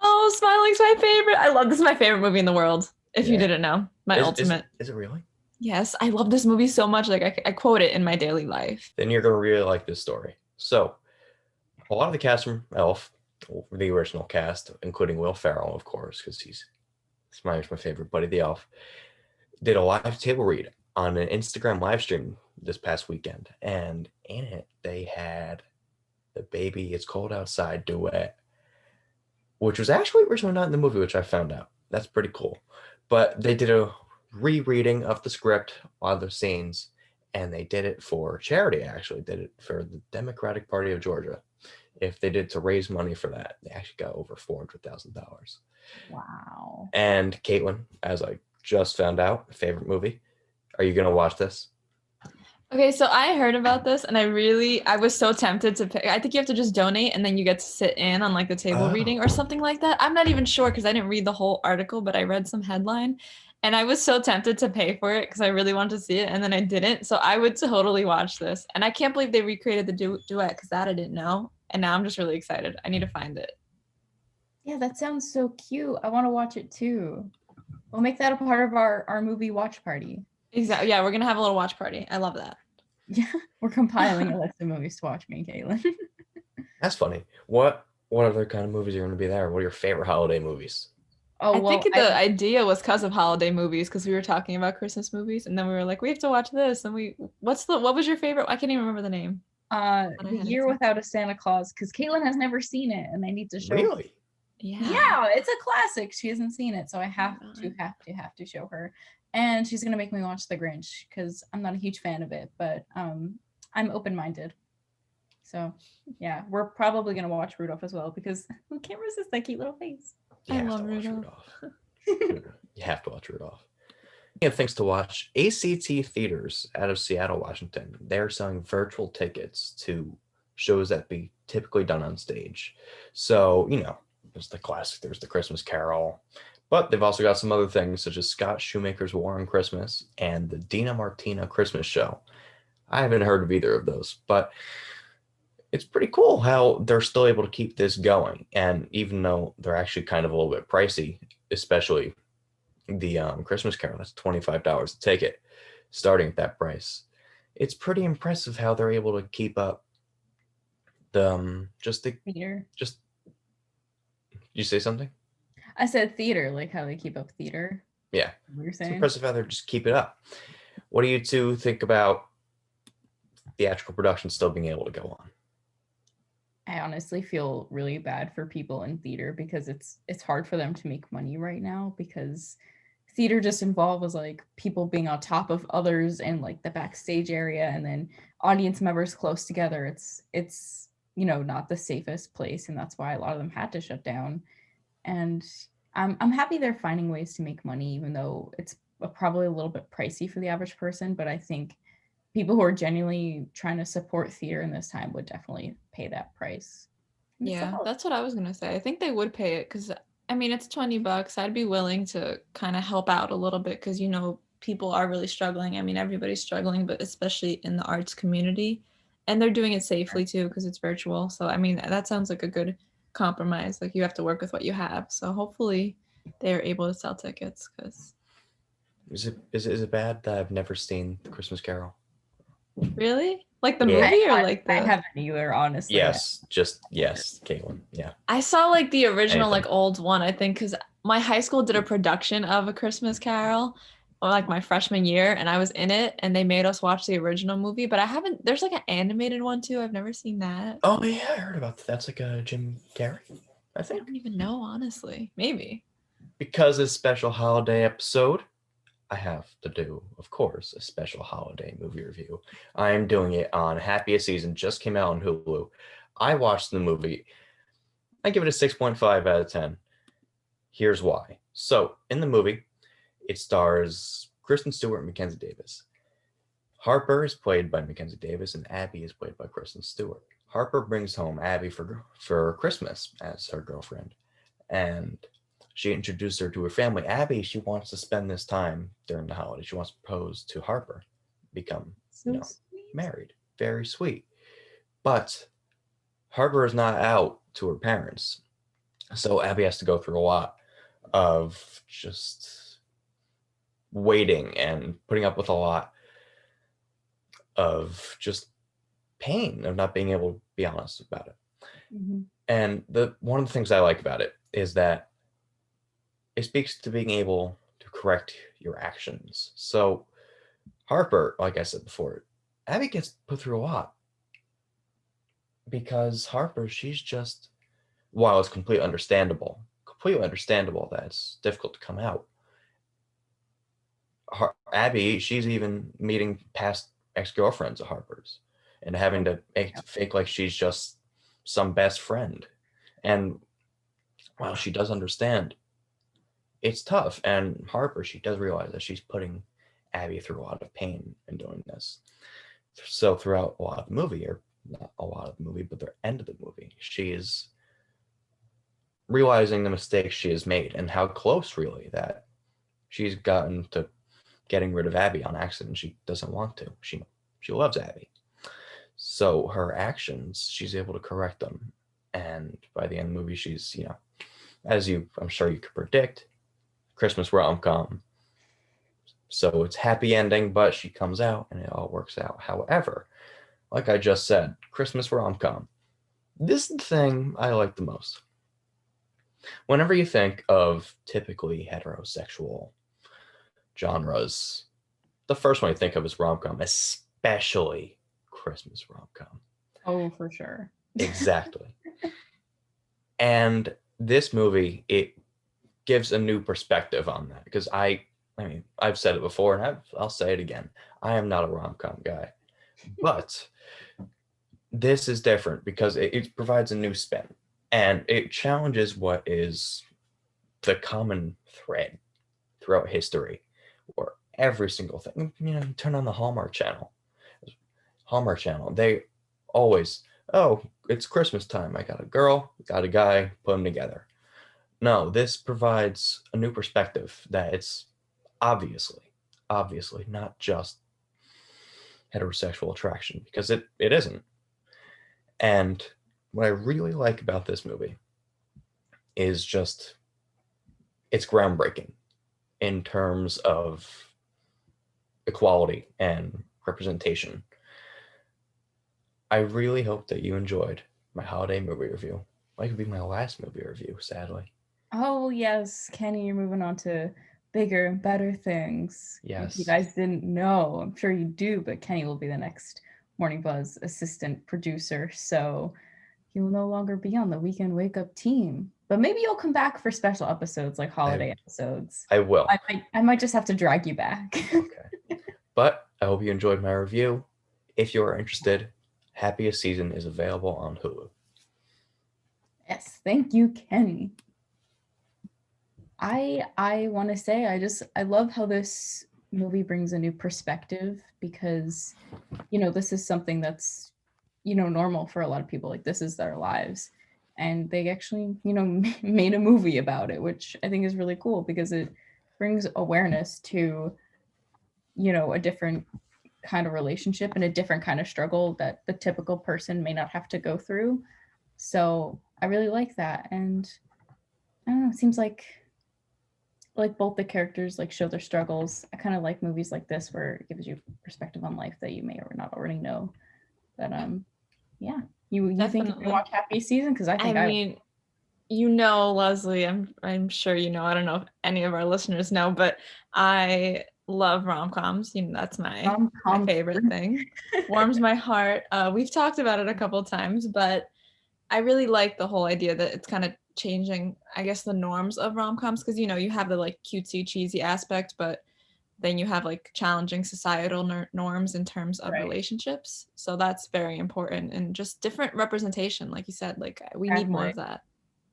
Oh, Smiling's my favorite. I love this is my favorite movie in the world. If you Yeah. didn't know, my ultimate. Is it really? Yes, I love this movie so much. Like I quote it in my daily life. Then you're going to really like this story. So, a lot of the cast from Elf, the original cast, including Will Ferrell, of course, because Smiley's my favorite, Buddy the Elf, did a live table read on an Instagram live stream this past weekend. And in it, they had the Baby It's Cold Outside duet, which was actually originally not in the movie, which I found out. That's pretty cool. But they did a rereading of the script, a lot of the scenes, and they did it for charity, actually. Did it for the Democratic Party of Georgia. If they did to raise money for that, they actually got over $400,000. Wow. And Caitlin, as I just found out, favorite movie. Are you going to watch this? Okay, so I heard about this and I was so tempted to pick. I think you have to just donate and then you get to sit in on like the table reading or something like that. I'm not even sure because I didn't read the whole article, but I read some headline and I was so tempted to pay for it because I really wanted to see it and then I didn't. So I would totally watch this. And I can't believe they recreated the duet because that I didn't know. And now I'm just really excited. I need to find it. Yeah, that sounds so cute. I want to watch it too. We'll make that a part of our movie watch party. Exactly. Yeah, we're going to have a little watch party. I love that. Yeah, we're compiling a list of movies to watch, me and Caitlin. That's funny. What other kind of movies are going to be there? What are your favorite holiday movies? Oh, I think the idea was because of holiday movies, because we were talking about Christmas movies, and then we were like, we have to watch this. And what was your favorite? I can't even remember the name. The Year Without a Santa Claus, because Caitlin has never seen it, and I need to show. Really? Yeah, it's a classic. She hasn't seen it, so I have to show her. And she's gonna make me watch The Grinch because I'm not a huge fan of it, but I'm open-minded. So yeah, we're probably gonna watch Rudolph as well because who can't resist that cute little face? I love Rudolph. You have to watch Rudolph. Yeah, things to watch. ACT Theaters out of Seattle, Washington. They're selling virtual tickets to shows that be typically done on stage. So, there's the classic, there's the Christmas Carol. But they've also got some other things such as Scott Shoemaker's War on Christmas and the Dina Martina Christmas Show. I haven't heard of either of those, but it's pretty cool how they're still able to keep this going. And even though they're actually kind of a little bit pricey, especially the Christmas Carol, that's $25 a ticket, starting at that price. It's pretty impressive how they're able to keep up the theater. You say something? I said theater, like how they keep up theater. Yeah. What you're saying? It's impressive how they just keep it up. What do you two think about theatrical production still being able to go on? I honestly feel really bad for people in theater because it's hard for them to make money right now because theater just involves like people being on top of others and like the backstage area and then audience members close together. It's not the safest place, and that's why a lot of them had to shut down. And I'm happy they're finding ways to make money, even though it's probably a little bit pricey for the average person. But I think people who are genuinely trying to support theater in this time would definitely pay that price. Yeah, that's what I was gonna say. I think they would pay it because it's $20. I'd be willing to kind of help out a little bit because people are really struggling. Everybody's struggling, but especially in the arts community, and they're doing it safely too because it's virtual. So that sounds like a good compromise. Like you have to work with what you have. So hopefully they're able to sell tickets. Because is it bad that I've never seen The Christmas Carol? Really? Like the movie or like the... I haven't either, honestly. Yes, yes, Caitlin. Yeah. I saw like the original like old one, I think, because my high school did a production of A Christmas Carol like my freshman year, and I was in it, and they made us watch the original movie, but there's like an animated one too. I've never seen that. Oh yeah, I heard about that. That's like a Jim Carrey, I think. I don't even know, honestly. Maybe. Because it's a special holiday episode, I have to do, of course, a special holiday movie review. I am doing it on Happiest Season, just came out on Hulu. I watched the movie. I give it a 6.5 out of 10. Here's why. So, in the movie, it stars Kristen Stewart and Mackenzie Davis. Harper is played by Mackenzie Davis, and Abby is played by Kristen Stewart. Harper brings home Abby for Christmas as her girlfriend, and she introduced her to her family. Abby, she wants to spend this time during the holiday. She wants to propose to Harper, become So sweet. married. Very sweet. But Harper is not out to her parents, so Abby has to go through a lot of just waiting and putting up with a lot of just pain of not being able to be honest about it. Mm-hmm. And one of the things I like about it is that it speaks to being able to correct your actions. So Harper, like I said before, Abby gets put through a lot because Harper, she's just, while it's completely understandable that it's difficult to come out. Abby, she's even meeting past ex-girlfriends of Harper's and having to fake like she's just some best friend. And while she does understand, it's tough. And Harper, she does realize that she's putting Abby through a lot of pain in doing this. So throughout a lot of the movie, or not a lot of the movie, but the end of the movie, she is realizing the mistakes she has made and how close really that she's gotten to getting rid of Abby on accident. She doesn't want to. She loves Abby. So her actions, she's able to correct them. And by the end of the movie, she's, I'm sure you could predict, Christmas rom-com. So it's happy ending, but she comes out and it all works out. However, like I just said, Christmas rom-com. This is the thing I like the most. Whenever you think of typically heterosexual genres, the first one you think of is rom-com, especially Christmas rom-com. Oh, for sure. Exactly. And this movie, it gives a new perspective on that, because I've said it before and I'll say it again. I am not a rom-com guy, but this is different because it provides a new spin and it challenges what is the common thread throughout history, or every single thing. You turn on the Hallmark Channel, they always, oh, it's Christmas time, I got a girl, got a guy, put them together. No, this provides a new perspective that it's obviously not just heterosexual attraction, because it isn't. And what I really like about this movie is just it's groundbreaking in terms of equality and representation. I really hope that you enjoyed my holiday movie review. Might could be my last movie review, sadly. Oh, yes, Kenny, you're moving on to bigger and better things. Yes. If you guys didn't know, I'm sure you do, but Kenny will be the next Morning Buzz assistant producer, so he will no longer be on the Weekend Wake Up team. But maybe you'll come back for special episodes, like holiday episodes. I will. I might just have to drag you back. Okay. But I hope you enjoyed my review. If you are interested, Happiest Season is available on Hulu. Yes, thank you, Kenny. I want to say I love how this movie brings a new perspective, because this is something that's normal for a lot of people. Like, this is their lives, and they actually made a movie about it, which I think is really cool because it brings awareness to a different kind of relationship and a different kind of struggle that the typical person may not have to go through. So I really like that, and I don't know, it seems like both the characters show their struggles. I kind of like movies like this where it gives you perspective on life that you may or not already know. But yeah, you think you can watch Happiest Season? Because I mean, Leslie, I'm sure I don't know if any of our listeners know, but I love rom-coms. That's my favorite thing. Warms my heart. We've talked about it a couple of times, but I really like the whole idea that it's kind of changing, I guess, the norms of rom-coms, because you have the cutesy cheesy aspect, but then you have challenging societal norms in terms of relationships. So that's very important, and just different representation, like you said, we need more of that.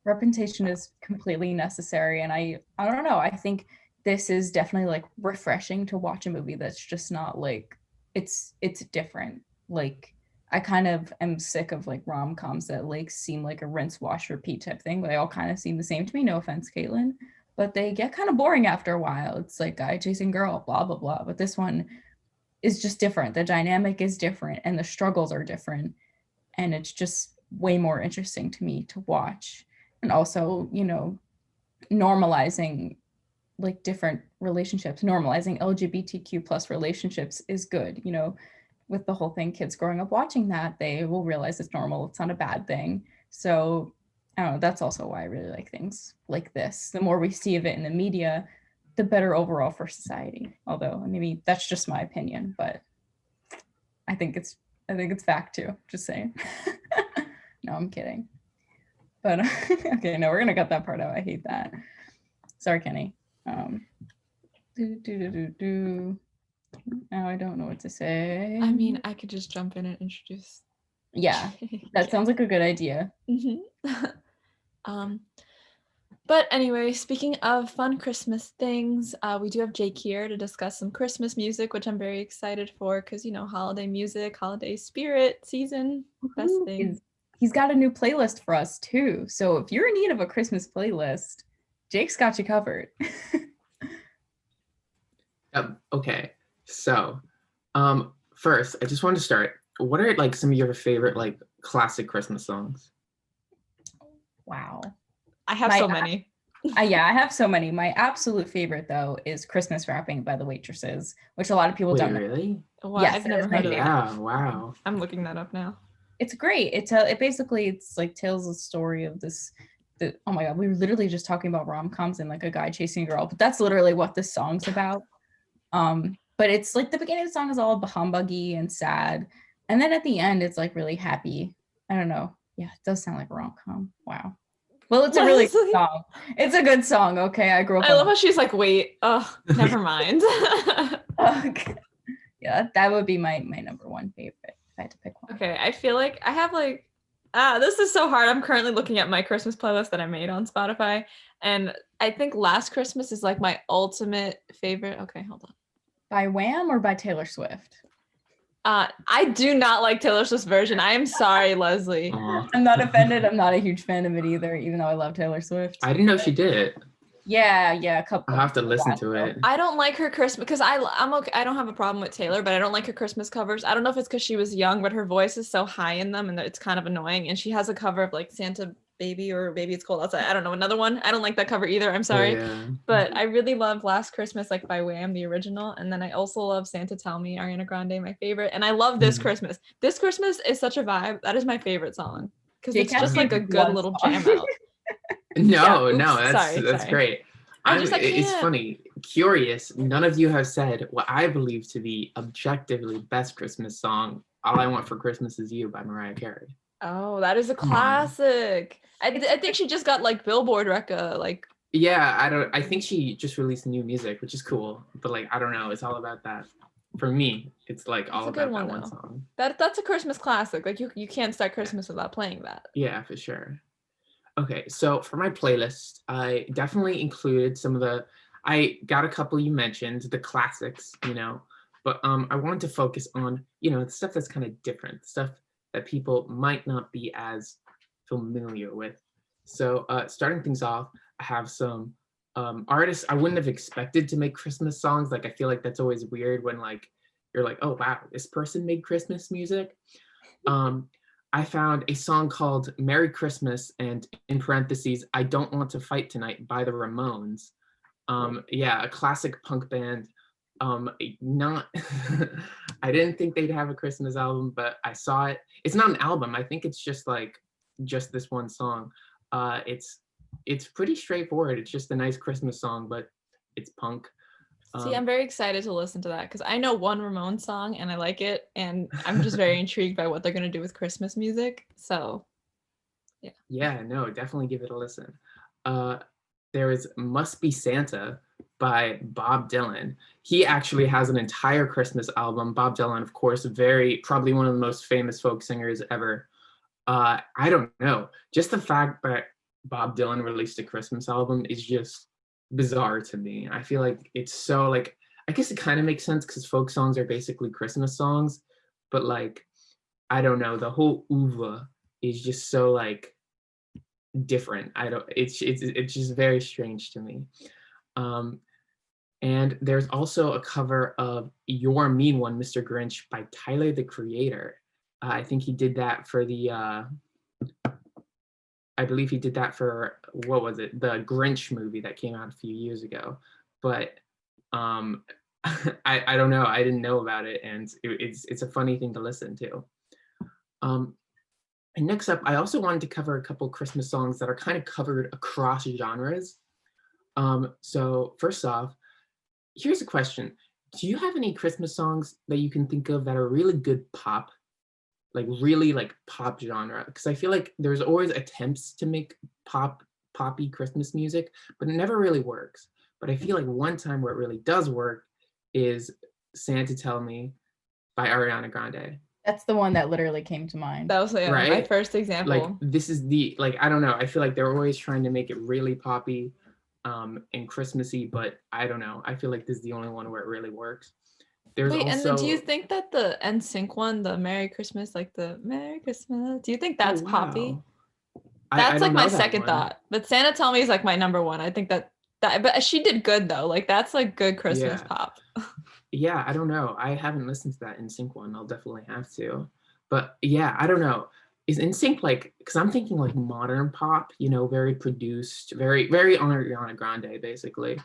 Representation is completely necessary, and I don't know, I think this is definitely refreshing to watch a movie that's just not it's different. I kind of am sick of like rom-coms that like seem like a rinse, wash, repeat type thing. They all kind of seem the same to me. No offense, Caitlin, but they get kind of boring after a while. It's like guy chasing girl, blah blah blah. But this one is just different. The dynamic is different, and the struggles are different, and it's just way more interesting to me to watch. And also, you know, normalizing like different relationships, normalizing LGBTQ plus relationships is good. You know, with the whole thing, kids growing up watching that, they will realize it's normal. It's not a bad thing. So I don't know, that's also why I really like things like this. The more we see of it in the media, the better overall for society. Although maybe that's just my opinion, but I think it's fact too. Just saying. No, I'm kidding. But okay, no, we're gonna cut that part out. I hate that. Sorry, Kenny. Now I don't know what to say. I mean, I could just jump in and introduce. Yeah, that sounds like a good idea. But anyway, speaking of fun Christmas things, we do have Jake here to discuss some Christmas music, which I'm very excited for because, you know, holiday music, holiday spirit, season, best thing. He's got a new playlist for us too. So if you're in need of a Christmas playlist, Jake's got you covered. Okay, so first, I just wanted to start. What are like some of your favorite like classic Christmas songs? Wow. I have so many. Yeah, I have so many. My absolute favorite though is Christmas Wrapping by the Waitresses, which a lot of people don't know. Really? Well, Yes, I've never heard of that. Yeah, wow. I'm looking that up now. It's great. It basically it's like tells the story of this. Oh my god, we were literally just talking about rom-coms and like a guy chasing a girl, but that's literally what this song's about. But it's like the beginning of the song is all humbuggy and sad, and then at the end it's like really happy. I don't know. Yeah, it does sound like a rom-com. Wow. Well, it's a really good song. It's a good song. Okay, I grew up. I love how she's like, wait, oh, never mind. Okay. Yeah, that would be my number one favorite if I had to pick one. Okay, I feel like I have like, this is so hard. I'm currently looking at my Christmas playlist that I made on Spotify, and I think Last Christmas is like my ultimate favorite. Okay, hold on. By Wham or by Taylor Swift? I do not like Taylor Swift's version. I am sorry, Leslie. I'm not offended. I'm not a huge fan of it either, even though I love Taylor Swift. I didn't know she did it. Yeah, a couple. I'll have to listen to it. I don't like her Christmas because I'm okay. I don't have a problem with Taylor, but I don't like her Christmas covers. I don't know if it's because she was young, but her voice is so high in them, and it's kind of annoying. And she has a cover of like Santa Baby or Baby It's Cold Outside. I don't know, another one. I don't like that cover either. I'm sorry, but I really love Last Christmas, like by Wham, the original, and then I also love Santa Tell Me, Ariana Grande, my favorite, and I love This Christmas. This Christmas is such a vibe. That is my favorite song because it's just like a good little jam out. No, sorry. that's great. It's funny, curious. None of you have said what I believe to be objectively best Christmas song. All I Want for Christmas Is You by Mariah Carey. Oh, that is a classic. I think she just got like Billboard like. Yeah, I think she just released new music, which is cool. But like, I don't know. It's all about that. For me, it's like all about that one song. That's a Christmas classic. Like you can't start Christmas without playing that. Yeah, for sure. Okay, so for my playlist, I definitely included I got a couple you mentioned, the classics, you know, but I wanted to focus on, you know, the stuff that's kind of different, stuff that people might not be as familiar with. So starting things off, I have some artists I wouldn't have expected to make Christmas songs. Like, I feel like that's always weird when like, you're like, oh, wow, this person made Christmas music. I found a song called Merry Christmas and in parentheses, I Don't Want to Fight Tonight by the Ramones. Yeah, a classic punk band. Not, I didn't think they'd have a Christmas album, but I saw it. It's not an album. I think it's just this one song. It's pretty straightforward. It's just a nice Christmas song, but it's punk. See, I'm very excited to listen to that because I know one Ramones song and I like it, and I'm just very intrigued by what they're gonna do with Christmas music. So, yeah. Yeah, no, definitely give it a listen. There is Must Be Santa by Bob Dylan. He actually has an entire Christmas album. Bob Dylan, of course, probably one of the most famous folk singers ever. I don't know. Just the fact that Bob Dylan released a Christmas album is just bizarre to me. I feel like it's so like, I guess it kind of makes sense because folk songs are basically Christmas songs, but like I don't know, the whole uva is just so like different. I don't, it's just very strange to me. And there's also a cover of Your Mean One, Mr. Grinch by Tyler, the Creator. I think he did that for the, I believe he did that for, what was it? The Grinch movie that came out a few years ago. But I don't know, I didn't know about it, and it's a funny thing to listen to. And next up, I also wanted to cover a couple Christmas songs that are kind of covered across genres. So first off, here's a question. Do you have any Christmas songs that you can think of that are really good pop? Like really like pop genre? Because I feel like there's always attempts to make poppy Christmas music, but it never really works. But I feel like one time where it really does work is Santa Tell Me by Ariana Grande. That's the one that literally came to mind. That was my Right? first example. Like this is the, like, I don't know, I feel like they're always trying to make it really poppy and Christmassy, but I don't know, I feel like this is the only one where it really works. There's Wait, also, and then do you think that the NSYNC one, the Merry Christmas, like the Merry Christmas, do you think that's poppy? That's I like don't my know that second one. thought. But Santa Tell Me is like my number one. I think that but she did good though. Like that's like good Christmas Yeah. pop. Yeah, I don't know. I haven't listened to that NSYNC one. I'll definitely have to. But yeah, I don't know. Is NSYNC like, because I'm thinking like modern pop, you know, very produced, very Ariana Grande, basically.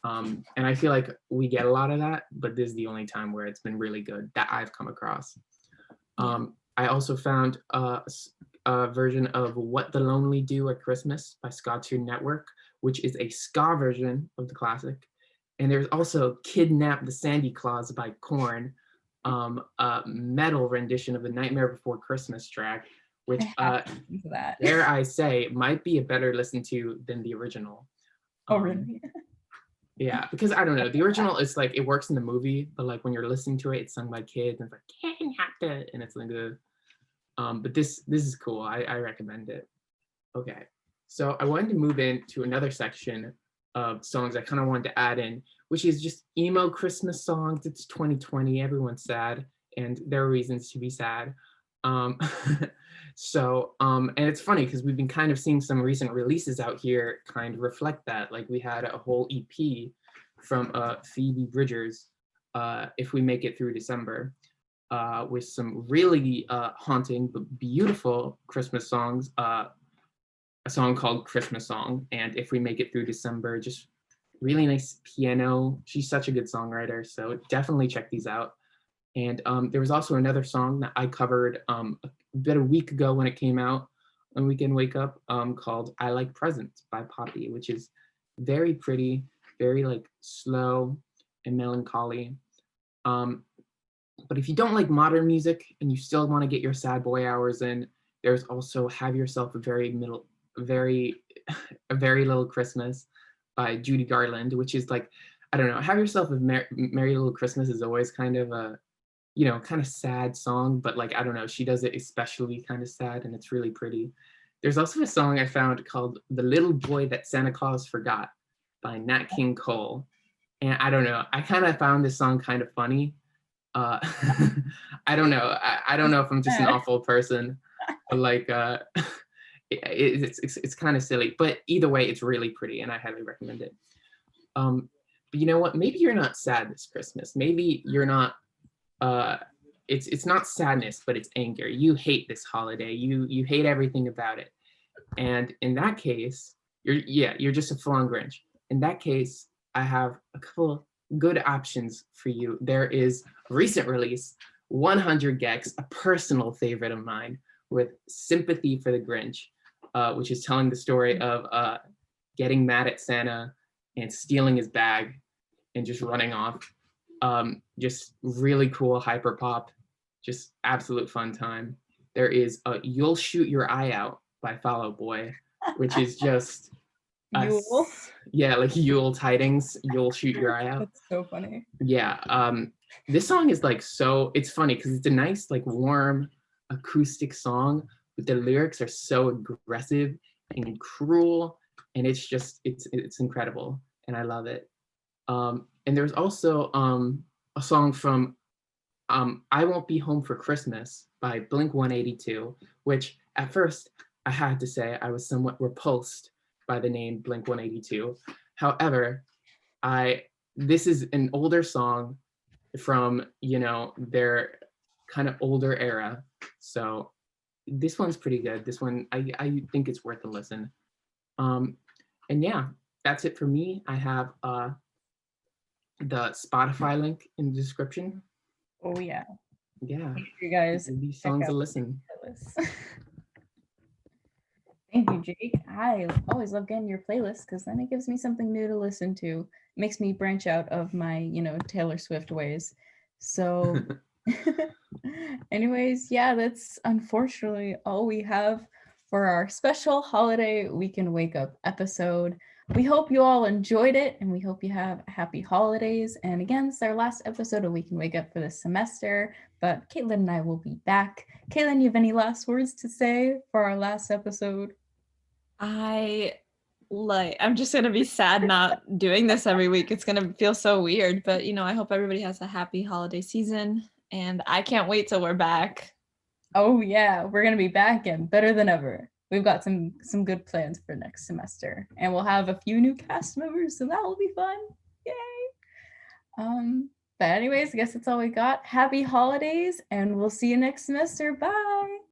And I feel like we get a lot of that, but this is the only time where it's been really good that I've come across. I also found a version of What the Lonely Do at Christmas by Ska Tune Network, which is a ska version of the classic. And there's also Kidnap the Sandy Claus by Korn, a metal rendition of the Nightmare Before Christmas track, which, dare I say, might be a better listen to than the original. Oh, really? Yeah, because I don't know, the original is like, it works in the movie, but like when you're listening to it, it's sung by kids, and it's like, Kidnap it, and it's like good. But this is cool. I recommend it. Okay, so I wanted to move into another section of songs I kind of wanted to add in, which is just emo Christmas songs. It's 2020, everyone's sad, and there are reasons to be sad. And it's funny because we've been kind of seeing some recent releases out here kind of reflect that. Like we had a whole EP from Phoebe Bridgers, If We Make It Through December, with some really haunting but beautiful Christmas songs. A song called Christmas Song, and If We Make It Through December, just really nice piano. She's such a good songwriter, so definitely check these out. And there was also another song that I covered about a week ago when it came out on Weekend Wake Up, called I Like Presents by Poppy, which is very pretty, very like slow and melancholy. But if you don't like modern music and you still want to get your sad boy hours in, there's also Have Yourself a Very Little Christmas by Judy Garland, which is like, I don't know, Have Yourself a Merry Little Christmas is always kind of a, you know, kind of sad song, but like, I don't know, she does it especially kind of sad, and it's really pretty. There's also a song I found called The Little Boy That Santa Claus Forgot by Nat King Cole. And I don't know, I kind of found this song kind of funny. I don't know. I don't know if I'm just an awful person, but like, it's kind of silly, but either way, it's really pretty, and I highly recommend it. But you know what? Maybe you're not sad this Christmas. Maybe you're not. It's not sadness, but it's anger. You hate this holiday. You hate everything about it, and in that case, you're just a full-on Grinch. In that case, I have a couple good options for you. There is a recent release, 100 Gex, a personal favorite of mine, with Sympathy for the Grinch, which is telling the story of getting mad at Santa and stealing his bag and just running off. Just really cool hyper pop, just absolute fun time. There is You'll Shoot Your Eye Out by Fall Out Boy, which is just Yule? Yeah, like Yule tidings, You'll Shoot Your Eye Out. That's so funny. Yeah, this song is like, so it's funny because it's a nice like warm acoustic song, but the lyrics are so aggressive and cruel, and it's just it's incredible, and I love it. And there's also a song from I Won't Be Home for Christmas by Blink-182, which at first I had to say I was somewhat repulsed by the name Blink-182. However, this is an older song from, their kind of older era. So this one's pretty good. This one, I think it's worth a listen. And yeah, that's it for me. I have the Spotify link in the description. Oh yeah. Yeah. Make sure you guys Give these check songs out a listen. the playlist. Thank you, Jake. I always love getting your playlist because then it gives me something new to listen to. Makes me branch out of my, Taylor Swift ways. So anyways, yeah, that's unfortunately all we have for our special holiday We Can Wake Up episode. We hope you all enjoyed it and we hope you have happy holidays. And again, it's our last episode of We Can Wake Up for this semester, but Caitlin and I will be back. Caitlin, you have any last words to say for our last episode? I'm just gonna be sad not doing this every week. It's gonna feel so weird, but I hope everybody has a happy holiday season, and I can't wait till we're back. Oh yeah, we're gonna be back and better than ever. We've got some good plans for next semester, and we'll have a few new cast members, so that will be fun. Yay! But anyways, I guess that's all we got. Happy holidays, and we'll see you next semester. Bye.